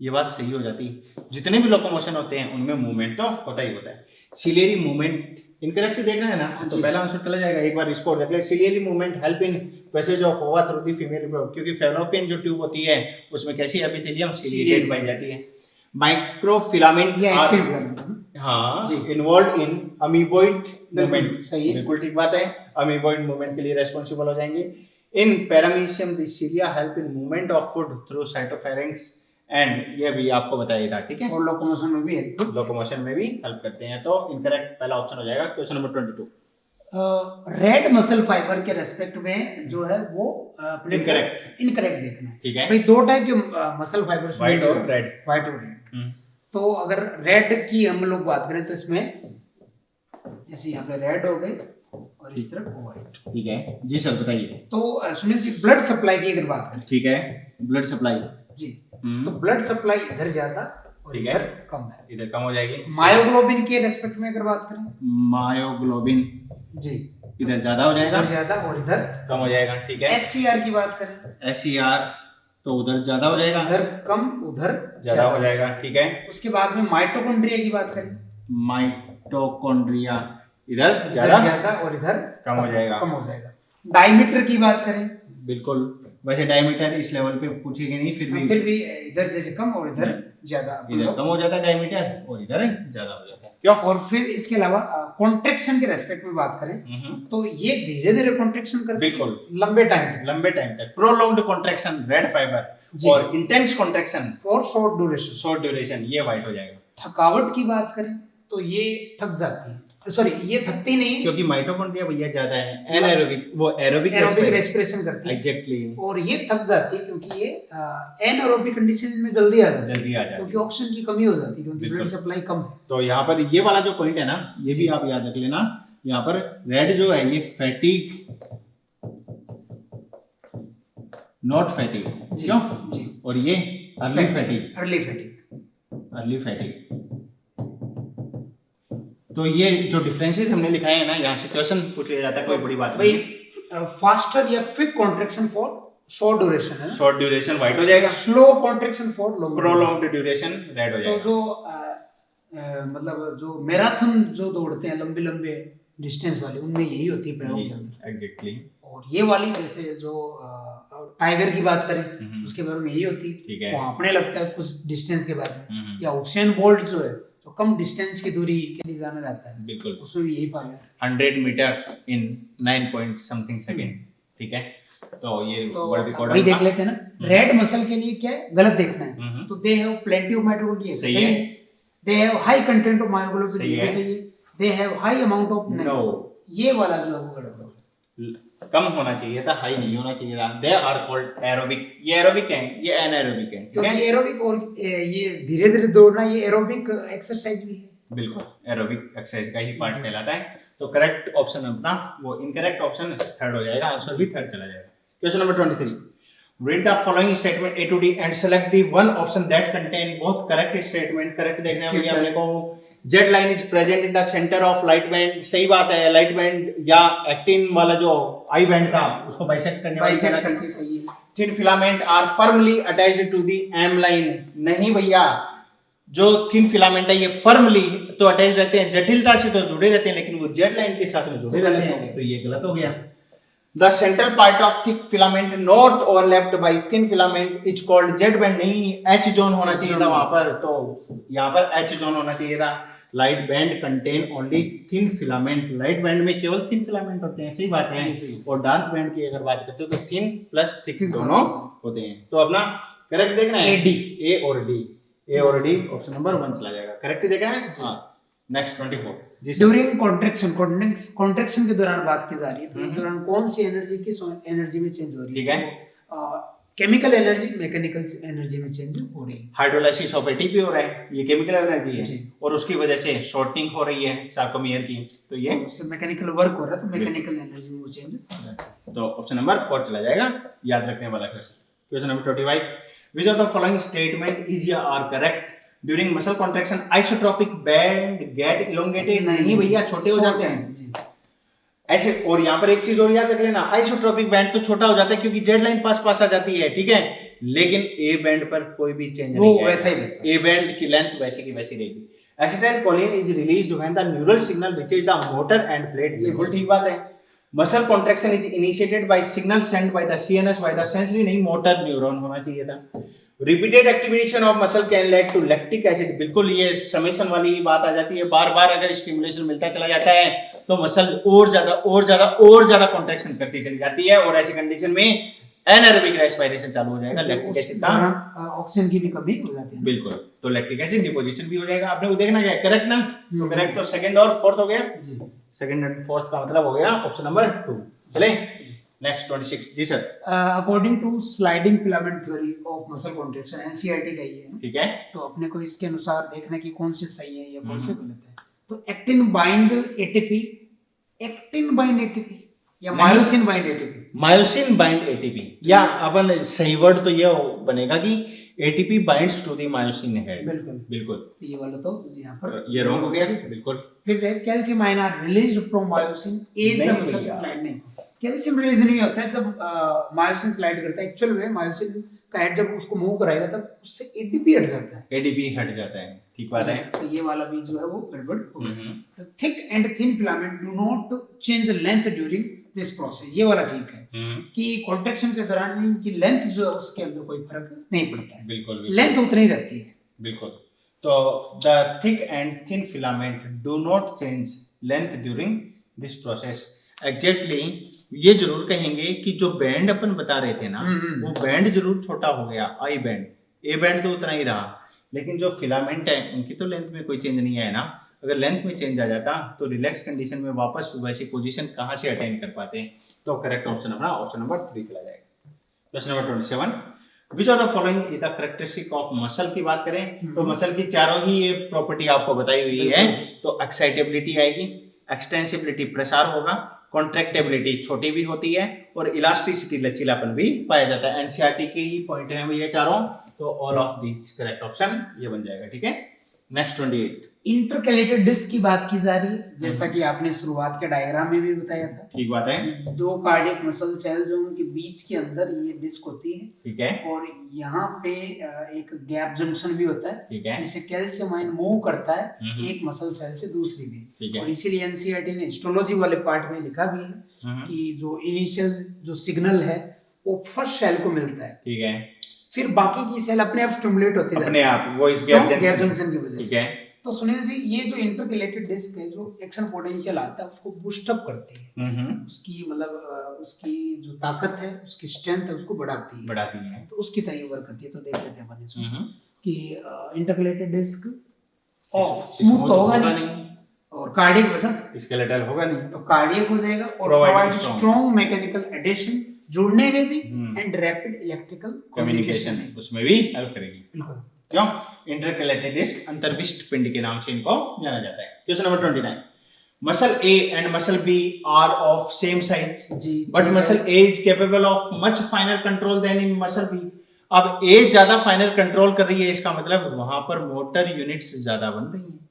ये बात सही हो जाती है। जितने भी लोकोमोशन होते हैं उनमें मूवमेंट तो होता ही होता है। सिलियरी मूवमेंट इनकरेक्ट देखना है ना, तो पहला आंसर चला जाएगा। एक बार इसको देख ले, ciliary movement help in passage of ओवा थ्रू द फीमेल रिप्रोडक्शन, क्योंकि फैलोपियन जो ट्यूब होती है उसमें कैसी एपिथेलियम सिलिएटेड पाई जाती है। माइक्रोफिलामेंट हाँ इन्वॉल्व इन अमीबॉइड मूवमेंट, सही है, बिल्कुल ठीक बात है। अमीबॉइड मूवमेंट के लिए रेस्पॉन्सिबल हो जाएंगे। In paramecium the cilia help in movement of food through cytopharynx and, ये भी आपको बताया था, ठीक है। और लोकोमोशन में भी हेल्प, लोकोमोशन में भी हेल्प करते हैं। तो इनकरेक्ट पहला ऑप्शन हो जाएगा। Question number 22, red muscle fibre के रेस्पेक्ट में जो है वो इनकरेक्ट देखना है, ठीक है। भाई दो टाइप के मसल फाइबर्स, व्हाइट और रेड, व्हाइट और रेड। तो अगर रेड की हम लोग बात करें तो इसमें जैसे यहाँ पे रेड हो गए और इस तरफ व्हाइट, ठीक है जी सर, बताइए। तो सुनील जी ब्लड सप्लाई की अगर बात करें, ठीक है, ब्लड सप्लाई जी, तो ब्लड सप्लाई इधर ज्यादा और ठीक है, इधर कम है, इधर कम हो जाएगी। मायोग्लोबिन के रेस्पेक्ट में अगर बात करें, मायोग्लोबिन जी इधर ज्यादा हो जाएगा, इधर ज्यादा और इधर कम हो जाएगा, ठीक है। एससीआर की बात करें, एससीआर तो उधर ज्यादा हो जाएगा, इधर कम उधर ज्यादा हो जाएगा, ठीक है। उसके बाद में माइटोकॉन्ड्रिया की बात करें, माइटोकॉन्ड्रिया इधर ज्यादा और इधर कम हो जाएगा। डायमीटर की बात करें, बिल्कुल, वैसे डायमीटर इस लेवल पे पूछेगी नहीं, फिर भी इधर जैसे कम और इधर ज्यादा, इधर कम हो जाता है डायमीटर और इधर ज्यादा हो जाता है, क्यों। और फिर इसके अलावा कॉन्ट्रैक्शन के रेस्पेक्ट में बात करें तो ये धीरे धीरे कॉन्ट्रैक्शन करते हैं, बिल्कुल लंबे टाइम तक, प्रोलॉन्ग्ड कॉन्ट्रैक्शन रेड फाइबर और intense contraction for short duration ये व्हाइट हो जाएगा। थकावट की बात करें तो ये थक जाती है, सॉरी ये थकती नहीं है क्योंकि माइटोकॉन्ड्रिया भैया ज्यादा है, एनाएरोबिक, वो एरोबिक रेस्पिरेशन करती है, एग्जैक्टली, और ये थक जाती है क्योंकि ये एनाएरोबिक कंडीशन में जल्दी आ जाती है, क्योंकि ऑक्सीजन की कमी हो जाती है, क्योंकि ब्लड सप्लाई कम है। तो यहाँ पर ये वाला जो पॉइंट है ना, ये भी आप याद रख लेना। यहाँ पर रेड जो है ये फैटिग, नॉट फैटिग, क्यों जी, और ये अर्ली फैटिग। तो ये जो डिफरेंसेस हमने लिखाए हैं ना, यहाँ से क्वेश्चन पूछ लिया जाता है, कोई बड़ी बात नहीं। फास्टर या quick contraction for short duration है, शॉर्ट ड्यूरेशन व्हाइट हो जाएगा, slow contraction for prolonged duration red हो जाएगा। तो जो मतलब जो मैराथन जो दौड़ते हैं लंबे डिस्टेंस वाले, उनमें यही होती है पैरों के अंदर, एग्जैक्टली। और ये वाली जैसे जो टाइगर की बात करें उसके बारे में यही होती है, वो अपने लगता है कुछ डिस्टेंस के बाद में, या हुसैन बोल्ट जो है तो कम डिस्टेंस की दूरी के लिए जाना जाता है, बिल्कुल, उसमें भी यही पाया 100 मीटर इन 9 पॉइंट समथिंग सेकंड, ठीक है। तो ये वर्ल्ड रिकॉर्ड वही देख लेते हैं ना। रेड मसल के लिए क्या है, गलत देखना है, तो they have plenty of mitochondria, सही है। They have high content of myoglobin, ये भी सही है। They have high amount of, no, ये वाला जो है वो गलत है, कम होना चाहिए था, हाई नहीं होना चाहिए था। दे आर कॉल्ड एरोबिक, ये एरोबिक है, ये एनाएरोबिक है, क्योंकि एरोबिक और ये धीरे धीरे दौड़ना ये एरोबिक एक्सरसाइज भी है, बिल्कुल एरोबिक एक्सरसाइज का ही पार्ट कहलाता है। तो करेक्ट ऑप्शन अपना वो इनकरेक्ट ऑप्शन थर्ड हो जाएगा, आंसर भी थर्ड चला जाएगा। Question number 23, read the following statement A to D and select the one option that contain both correct statement. Correct देखना है भैया अपने को। Z line is present in the centre of light band, सही बात है। लाइट बैंड या एक्टिन वाला जो आई बैंड था उसको बाइसेक्ट करने वाली सही है। Thin filament are firmly attached to the M line, नहीं भैया, जो थिन फिलामेंट है ये फर्मली तो अटैच रहते हैं, जटिलता से तो जुड़े रहते हैं, लेकिन वो जेड लाइन के साथ में जुड़े रहते हैं, तो ये गलत हो गया। The central part of thick filament not overlapped by thin filament is called Z band, नहीं H zone होना चाहिए था वहां पर, तो यहाँ पर H zone होना चाहिए था। Light band contain only thin filament, light band में केवल थिन फिलामेंट होते हैं, सही बात है। और डार्क बैंड की अगर बात करते हो तो थिन प्लस थिक दोनों होते हैं। तो अपना करेक्ट देखना है A D, A और D, ए ऑलरेडी ऑप्शन नंबर 1 चला जाएगा, करेक्ट ही देखा है। हाँ, नेक्स्ट 24 जी सर। ड्यूरिंग कॉन्ट्रैक्शन के दौरान बात की जा रही है, तो इस दौरान कौन सी एनर्जी किस एनर्जी में चेंज हो रही है? ठीक है, केमिकल एनर्जी मैकेनिकल एनर्जी में चेंज हो रही है। हाइड्रोलाइसिस ऑफ एटीपी हो रहा है, ये केमिकल एनर्जी है, जी। और उसकी वजह से शॉर्टनिंग हो रही है सार्कोमियर की, तो ये उससे मैकेनिकल वर्क हो रहा है, तो मैकेनिकल एनर्जी में वो चेंज हो जाता है। तो ऑप्शन नंबर 4 चला जाएगा, याद रखने वाला क्वेश्चन। Question number 25, which of the following statement is या are correct? During muscle contraction isotropic band get elongated. नहीं भैया, छोटे हो जाते हैं जी। ऐसे। और यहाँ पर एक चीज और याद रख लेना, आइसोट्रोपिक बैंड तो छोटा हो जाता है क्योंकि जेड लाइन पास आ जाती है, ठीक है, लेकिन ए बैंड पर कोई भी चेंज नहीं है, वैसा ही रहता है। ए बैंड की लेंथ वैसी की वैसी रहेगी। Acetylcholine is released when the neural signal reaches the motor end plate. बिल्कुल ठीक बात है। Muscle contraction is initiated by signal send by the CNS by the sensory, नहीं मोटर न्यूरॉन होना चाहिए था। Repeated activation of muscle can lead to lactic acid. बिल्कुल ये समेशन वाली बात आ जाती है, बार बार अगर स्टिमुलेशन मिलता चला जाता है तो मसल और ज्यादा कॉन्ट्रैक्शन करती चली जाती है, और ऐसी कंडीशन में एनारोबिक रेस्पिरेशन चालू हो जाएगा, लैक्टिक एसिड का ऑक्सीजन की भी कमी हो जाती है। बिल्कुल, तो लैक्टिक एसिड डिपोजिशन भी हो जाएगा। आपने वो देखना क्या, करेक्ट ना? तो करेक्ट तो सेकंड और फोर्थ हो गया जी। सेकंड एंड फोर्थ का मतलब हो गया ऑप्शन नंबर 2। चले नेक्स्ट 26 जी sir. According to sliding filament theory of muscle contraction, NCERT का ये है, ठीक है, तो अपने को इसके अनुसार देखना कि कौन से सही है या कौन से गलत है। तो एक्टिन बाइंड एटीपी या myosin bind ATP? Myosin bind ATP, या अपन सही वर्ड तो ये बनेगा कि ATP binds to the myosin head. बिल्कुल ये वाला तो यहाँ पर ये रॉन्ग हो गया। बिल्कुल। फिर calcium ion are released from myosin as the muscle sliding. Calcium release नहीं होता है जब मायोसिन स्लाइड करता है, एक्चुअल में मायोसिन का हेड जब उसको मूव कराएगा तब उससे एटीपी हट जाता है। एटीपी हट जाता है, ठीक बात है। तो ये वाला भी जो है वो गड़बड़ हो गया। Thick and thin filament do not change length during this process, ये वाला ठीक है कि कॉन्ट्रैक्शन के दौरान इनकी लेंथ जो है उसके अंदर कोई फर्क नहीं पड़ता है। बिल्कुल, लेंथ उतनी रहती है। बिल्कुल। तो the thick and thin filament do not change length during this process. Exactly ये जरूर कहेंगे कि जो बैंड अपन बता रहे थे ना, वो बैंड जरूर छोटा हो गया, आई बैंड, ए बैंड तो उतना ही रहा, लेकिन जो फिलामेंट है उनकी तो लेंथ में कोई चेंज नहीं आया ना। अगर लेंथ में चेंज आ जाता तो रिलैक्स कंडीशन में वापस वैसी पोजीशन कहाँ से अटेन कर पाते? तो करेक्ट ऑप्शन अपना ऑप्शन नंबर 3 चला जाएगा। Question number 27, which of the following is the characteristic of muscle की बात करें तो मसल की चारों ही ये प्रॉपर्टी आपको बताई हुई है। तो एक्साइटेबिलिटी आएगी, एक्सटेंसिबिलिटी प्रसार होगा, कॉन्ट्रैक्टेबिलिटी छोटी भी होती है, और इलास्टिसिटी लचीलापन भी पाया जाता है। एनसीईआरटी के ही पॉइंट हैं ये चारों, तो all of these correct option ये बन जाएगा, ठीक है। नेक्स्ट 28, इंटरकैलेटेड डिस्क की बात की जा रही है, जैसा कि आपने शुरुआत के डायग्राम में भी बताया था। ठीक बात है। दो कार्डियक मसल सेल जो उनके बीच के अंदर ये डिस्क होती है, ठीक है, और यहाँ पे एक गैप जंक्शन भी होता है, ठीक है, जिससे कैल्शियम आयन मूव करता है एक मसल सेल से दूसरी में। और इसीलिए एनसीईआरटी ने हिस्टोलॉजी वाले पार्ट में लिखा भी है कि जो इनिशियल जो सिग्नल है वो फर्स्ट सेल को मिलता है, ठीक है, फिर बाकी की सेल अपने आप स्टिमुलेट होती है अपने आप, वो इस गैप जंक्शन की वजह से। तो सुनील जी, ये जो इंटरकैलेटेड डिस्क है, जो एक्शन पोटेंशियल आता है उसको बूस्ट अप करती है, उसकी मतलब उसकी जो ताकत है, उसकी स्ट्रेंथ है, उसको बढ़ाती है, तो उसकी तरह वर्क करती है। तो देख लेते हैं अपन इसमें कि इंटरकैलेटेड डिस्क ऑफ स्मूथ होगा नहीं, और कार्डियक मसल स्केलेटल होगा नहीं, तो कार्डियक हो जाएगा, और प्रोवाइड स्ट्रॉन्ग मैकेनिकल एडिशन, जुड़ने में भी, एंड रैपिड इलेक्ट्रिकल कम्युनिकेशन उसमें भी हेल्प करेगी। बिल्कुल। क्यों? इंटरकैलेटेड डिस्क अंतर्विष्ट पिंड के नाम से इनको जाना जाता है। Question number 29, muscle A and muscle B are of same size, but muscle A is capable of much finer control than in muscle B. अब ए ज्यादा फाइनर कंट्रोल कर रही है, इसका मतलब वहां पर मोटर यूनिट्स ज्यादा बन रही हैं,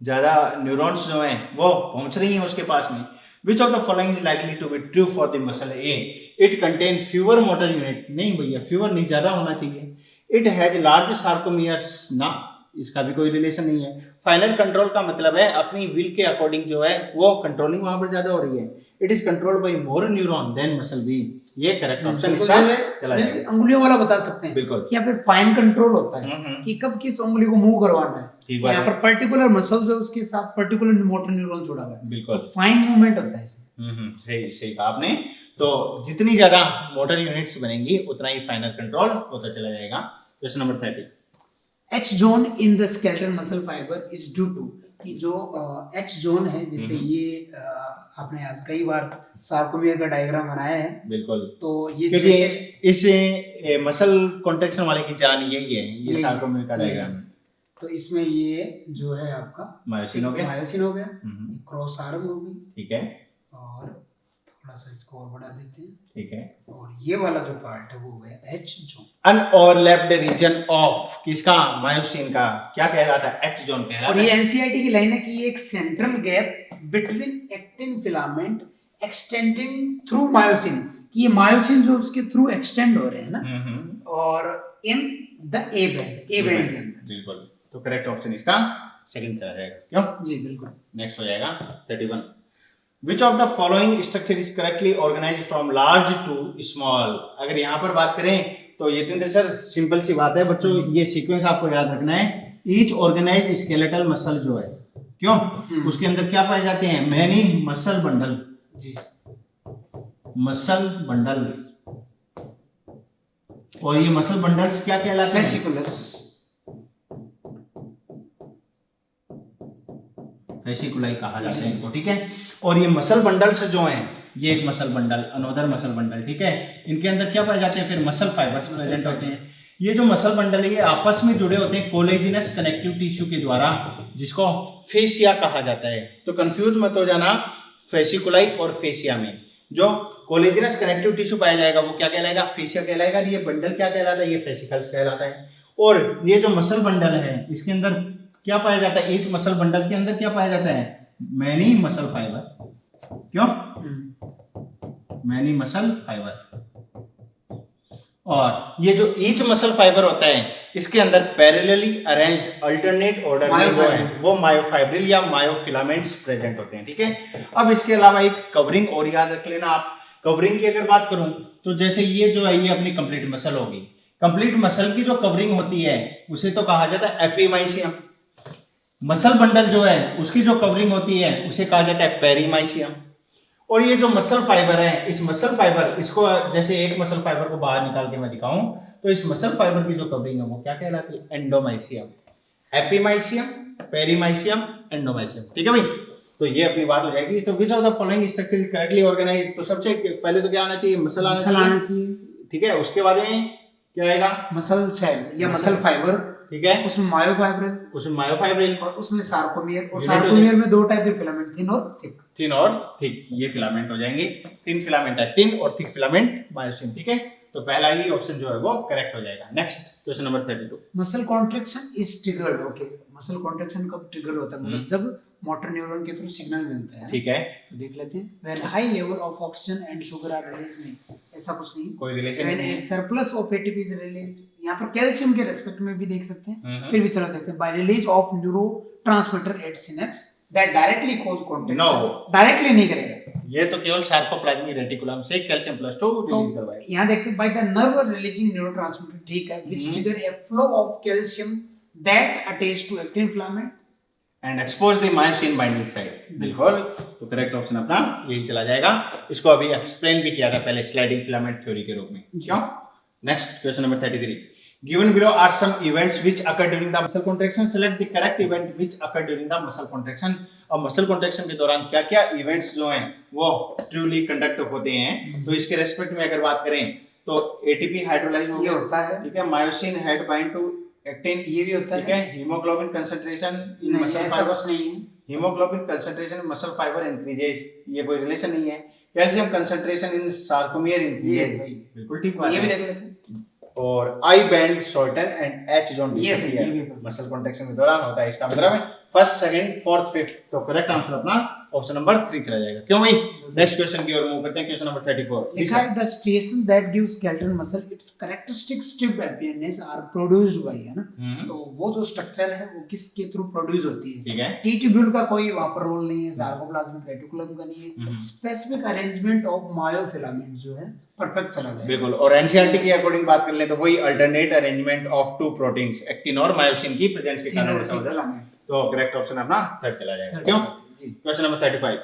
ज्यादा न्यूरॉन्स जो हैं वो पहुंच रही हैं उसके पास में। Which of the following is likely to be true for the muscle A? It contains fewer motor unit. नहीं भैया, fewer नहीं, ज्यादा होना चाहिए। It has large sarcomeres ना, इसका भी कोई रिलेशन नहीं है। फाइनल कंट्रोल का मतलब है अपनी विल के अकॉर्डिंग जो है वो कंट्रोलिंग वहां पर ज्यादा हो रही है। It is controlled by more neuron than muscle B. ये करेक्ट ऑप्शन इसका चला जाएगा। अंगुलियों वाला बता सकते हैं बिल्कुल, या फिर फाइन कंट्रोल होता है कि कब किस उंगली को मूव करवाना है। यहाँ पर पर्टिकुलर मसल जो उसके साथ पर्टिकुलर मोटर न्यूरॉन जुड़ा हुआ है, बिल्कुल फाइन मूवमेंट होता है इसमें। सही कहा आपने। तो जितनी ज्यादा मोटर यूनिट्स बनेंगी उतना ही फाइनल कंट्रोल होता चला जाएगा। Question number 30, H zone in the skeletal muscle fibre is due to कि जो एच जोन है, जैसे ये आपने आज कई बार सार्कोमियर का डायग्राम बनाया है। बिल्कुल। तो ये क्योंकि जैसे इस मसल कॉन्ट्रैक्शन वाले की जान यही है, ये सार्कोमियर का डायग्राम है। तो इसमें ये जो है आपका मायोसिन हो गया, मायोसिन हो गया, क्रॉस आर्म हो गई, ठीक है, और थोड़ा सा इसको और बढ़ा देते हैं, ठीक है, और ये वाला जो पार्ट है वो हो गया एच जोन। अनओवरलैप्ड रीजन ऑफ किसका, मायोसिन का, क्या कहलाता है, एच जोन कहलाता है। और ये एनसीईआरटी की लाइन है कि एक central gap between actin filament extending through myosin, कि ये मायोसिन जो उसके थ्रू एक्सटेंड हो रहे हैं ना, और इन द ए बैंड के अंदर। बिल्कुल। तो करेक्ट ऑप्शन इसका सेकंड चला जाएगा, क्यों जी बिल्कुल। नेक्स्ट हो जाएगा 31। Which of the following structure is correctly organized from large to small? अगर यहाँ पर बात करें तो यतेंद्र सर सिंपल सी बात है बच्चों, ये सीक्वेंस आपको याद रखना है। ईच ऑर्गेनाइज्ड स्केलेटल मसल जो है, क्यों उसके अंदर क्या पाए जाते हैं, मैनी मसल बंडल, जी मसल बंडल, और ये मसल बंडल्स क्या कहलाते हैं, फेसिकुलस, फेसिकुलाई कहा जाता है इनको, ठीक है। और ये मसल बंडल्स जो हैं, ये एक muscle bundle, another muscle bundle, ठीक है, इनके अंदर क्या पाए जाते हैं, फिर मसल फाइबर्स प्रेजेंट होते हैं। ये जो मसल बंडल है ये आपस में जुड़े होते हैं कोलेजिनस कनेक्टिव टिश्यू के द्वारा, जिसको फेसिया कहा जाता है। तो कंफ्यूज मत हो जाना फेसिकुलाई और फेसिया में। जो कोलेजिनस कनेक्टिव टिश्यू पाया जाएगा वो क्या कहलाएगा, फेसिया कहलाएगा। ये बंडल क्या कहलाता है, ये फेसिकल्स कहलाता है। और ये जो मसल बंडल है इसके अंदर क्या पाया जाता है, ईच मसल बंडल के अंदर क्या पाया जाता है, मैनी मसल फाइबर, क्यों मैनी मसल फाइबर। और ये जो ईच मसल फाइबर होता है इसके अंदर पैरेलली अरेंज्ड अल्टरनेट ऑर्डर में जो है वो मायोफाइब्रिल या मायोफिलामेंट्स प्रेजेंट होते हैं, ठीक है। अब इसके अलावा एक कवरिंग और याद रख लेना आप। कवरिंग की अगर बात करूं तो जैसे ये जो है ये अपनी कंप्लीट मसल होगी, कंप्लीट मसल की जो कवरिंग होती है उसे तो कहा जाता है एपीमाइसियम। मसल बंडल जो है उसकी जो कवरिंग होती है उसे कहा जाता है पेरीमाइसियम। और ये जो मसल फाइबर है, इस मसल फाइबर, इसको जैसे एक मसल फाइबर को बाहर निकाल के मैं दिखाऊं तो इस मसल फाइबर की जो कवरिंग है वो क्या कहलाती है, एंडोमाइसियम। एपीमाइसियम, पेरीमाइसियम, एंडोमाइसियम, ठीक है भाई। तो ये अपनी बात हो जाएगी। तो which of the following structure correctly organise, तो सबसे पहले तो क्या आना चाहिए, मसल आना चाहिए, ठीक है। उसके बाद में क्या आएगा, मसल सेल या मसल फाइबर, ठीक है। उसमें मायोफाइब्रिल, और उसमें सार्कोमियर। और सार्कोमियर में दो टाइप के फिलामेंट, थिन और थिक। थिन और थिक, ये फिलामेंट हो जाएंगे। थिन फिलामेंट है टिन और थिक फिलामेंट मायोसिन, ठीक है। तो पहला ही ऑप्शन जो है वो करेक्ट हो जाएगा। Next question number 32। Muscle contraction is triggered, okay. Muscle contraction कब ट्रिगर होता है, मतलब जब मोटर न्यूरॉन के थ्रू सिग्नल मिलता है, ठीक है। तो देख लेते हैं। When high level of oxygen and sugar are release, नहीं ऐसा कुछ नहीं, कोई रिलेशन नहीं है। Surplus of ATP is release, यहाँ पर कैल्शियम के रेस्पेक्ट में भी देख सकते हैं। फिर भी चलो देखते हैं। By release of neurotransmitter at synapse that directly cause contraction, no directly नहीं करेगा, ये तो केवल सार्कोप्लाज्मिक रेटिकुलम से कैल्शियम प्लस 2 रिलीज करवाएगा। यहाँ देखते हैं by the nerve releasing neurotransmitter, ठीक है, which trigger a flow of calcium that attach to actin filament and expose the myosin binding site. बिल्कुल, तो करेक्ट ऑप्शन अपना यही चला जाएगा। इसको अभी एक्सप्लेन भी किया था पहले स्लाइडिंग फिलामेंट थ्योरी के रूप में, क्यों। Next question number 33। Given below are some events which occur during the muscle contraction. Select the correct event which occur during the muscle contraction. और muscle contraction के दौरान क्या-क्या events जो हैं वो truly conduct होते हैं। तो इसके respect में अगर बात करें तो ATP हाइड्रोलाइज होता है, ठीक है। Myosin head bind to actin, ये भी होता है, ठीक है। Haemoglobin concentration in muscle fibre नहीं है, haemoglobin concentration muscle fibre increases, ये कोई रिलेशन नहीं है। Calcium concentration in sarcomere increases, बिल्कुल ठीक बात है, ये भी देख लेते हैं। और I band shorten and H zone muscle contraction के दौरान होता है। इसका मतलब है फर्स्ट, सेकंड, फोर्थ, फिफ्थ। तो करेक्ट आंसर अपना ऑप्शन नंबर 3 चला जाएगा, क्यों भाई। नेक्स्ट क्वेश्चन की ओर मूव करते हैं। क्वेश्चन नंबर 34 लिखा है the striation that gives skeletal muscle its characteristic stiff appearance are produced by, है ना। तो वो जो स्ट्रक्चर है वो किसके थ्रू प्रोड्यूस होती है, ठीक है। टी ट्यूब्यूल का कोई वहां पर रोल नहीं है, सार्कोप्लाज्मिक रेटिकुलम का नहीं है। स्पेसिफिक अरेंजमेंट ऑफ मायोफिलामेंट जो है परफेक्ट चला जाएगा, बिल्कुल। और एनसीईआरटी के अकॉर्डिंग बात कर ले तो वही alternate arrangement of two proteins, actin और मायोसिन की प्रेजेंस के कारण ऐसा होता है। तो करेक्ट ऑप्शन अपना थर्ड चला जाएगा, क्यों। Question number 35।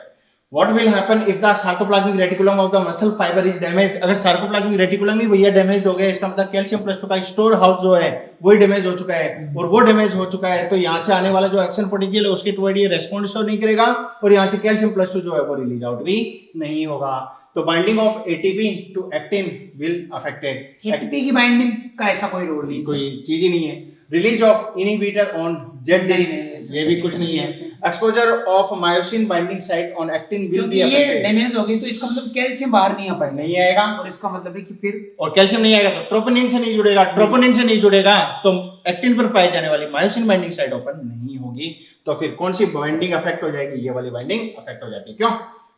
What will happen if the sarcoplasmic reticulum of the muscle fiber is damaged? अगर sarcoplasmic reticulum ही भैया डैमेज हो गया, इसका मतलब कैल्शियम प्लस 2 का स्टोर हाउस जो है वही डैमेज हो चुका है, और वो डैमेज हो चुका है तो यहाँ से आने वाला जो एक्शन पोटेंशियल है उसके टुवर्ड ये रेस्पॉन्ड शो नहीं करेगा, और यहाँ से कैल्शियम प्लस 2 जो है वो रिलीज आउट भी नहीं होगा। तो binding of ATP to actin will affected. ATP की बाइंडिंग का ऐसा कोई रोल नहीं, कोई चीज ही नहीं है। Release of inhibitor on Z disc, ये भी कुछ नहीं है। Exposure of myosin binding site on actin will be affected. ये डैमेज हो गई तो इसका मतलब कैल्शियम बाहर नहीं आ पाएगा, नहीं आएगा, और इसका मतलब है कि फिर और कैल्शियम नहीं आएगा तो ट्रोपोनिन से नहीं जुड़ेगा, ट्रोपोनिन से नहीं जुड़ेगा तो एक्टिन पर पाई जाने वाली मायोसिन बाइंडिंग साइट ओपन नहीं होगी, तो फिर कौन सी बाइंडिंग अफेक्ट हो जाएगी, ये वाली बाइंडिंग अफेक्ट हो जाती है। क्यों?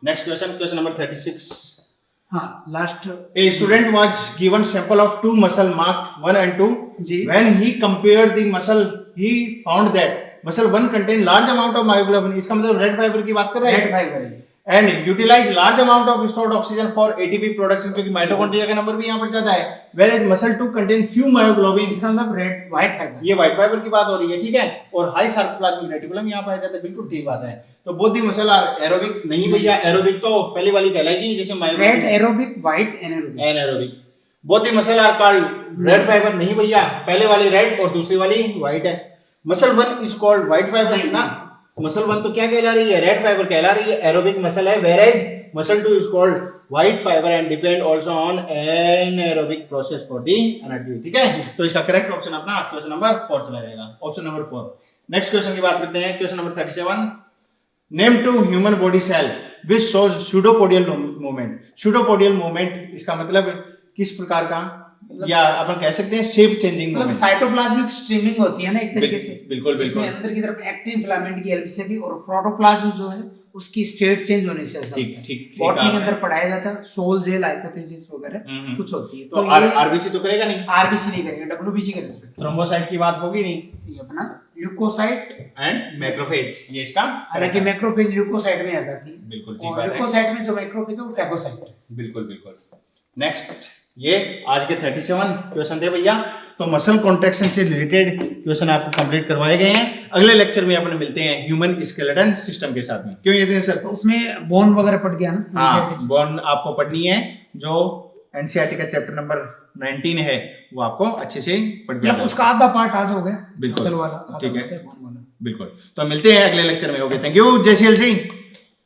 Next question, question number 36। हाँ last. A student was given sample of two muscle marked 1 and 2. जी। When he compared the muscle, he found that muscle 1 contain large amount of myoglobin. इसका मतलब रेड फाइबर की बात कर रहे हैं। रेड फाइबर है। And utilize large amount of stored oxygen for ATP production, क्योंकि माइटोकॉन्ड्रिया का नंबर भी यहाँ पर ज्यादा है। Whereas muscle 2 contain few myoglobin. इसका मतलब रेड व्हाइट फाइबर, ये व्हाइट फाइबर की बात हो रही है, ठीक है। और हाई सार्कोप्लाज्मिक रेटिकुलम यहाँ पाया जाता है, बिल्कुल ठीक बात है। तो both the muscle are aerobic, नहीं भैया एरोबिक तो पहली वाली कहलाएगी जैसे red aerobic, white anaerobic. Anaerobic. Both the muscle are called red fibre, नहीं भैया पहले वाली रेड और दूसरी वाली व्हाइट है। Muscle 1 is called white fibre ना, मसल 1 तो क्या कहला रही है, रेड फाइबर कहला रही है, एरोबिक मसल है, whereas muscle 2 is called white fiber and depend also on anaerobic process for the energy, ठीक है। तो इसका करेक्ट ऑप्शन अपना क्वेश्चन नंबर 4 चला जाएगा, ऑप्शन नंबर 4। नेक्स्ट क्वेश्चन की बात करते हैं, question number 37। Name two human body cell which shows pseudopodial movement. Pseudopodial movement इसका मतलब किस प्रकार का, या अपन कह सकते हैं शेप चेंजिंग मतलब मूवमेंट। साइटोप्लाज्मिक स्ट्रीमिंग होती है ना एक तरीके से, बिल्कुल बिल्कुल। इसमें अंदर की तरफ एक्टिन फिलामेंट की हेल्प से भी, और प्रोटोप्लाज्म जो है उसकी स्टेट चेंज होने से ऐसा ठीक होता है। ठीक। बॉटनी के अंदर पढ़ाया जाता है, सोल जेल हाइपोथेसिस वगैरह कुछ होती है। तो आरबीसी तो करेगा नहीं, आरबीसी नहीं करेगा, डब्ल्यूबीसी के रिस्पेक्ट। थ्रोम्बोसाइट की बात होगी नहीं, ये अपना ल्यूकोसाइट एंड मैक्रोफेज, ये इसका हालांकि मैक्रोफेज ल्यूकोसाइट में आ जाती है, बिल्कुल ठीक और बात है। ल्यूकोसाइट में जो मैक्रोफेज है वो फैगोसाइट है। बिल्कुल बिल्कुल। नेक्स्ट, ये आज के 37 क्वेश्चन थे भैया। तो मसल कॉन्ट्रैक्शन से रिलेटेड क्वेश्चन आपको कंप्लीट करवाए गए हैं। अगले लेक्चर में अपन मिलते हैं ह्यूमन स्केलेटन सिस्टम के साथ में। क्यों ये दिन सर? तो उसमें बोन वगैरह पढ़ गया ना, हाँ, बोन आपको पढ़नी है, जो एनसीईआरटी का चैप्टर नंबर 19 है वो आपको अच्छे से पढ़ गया। उसका आधा पार्ट आज हो गया, बिल्कुल मसल वाला, ठीक है, बोन वाला। बिल्कुल। तो मिलते हैं अगले लेक्चर में। ओके, थैंक यू, जय श्री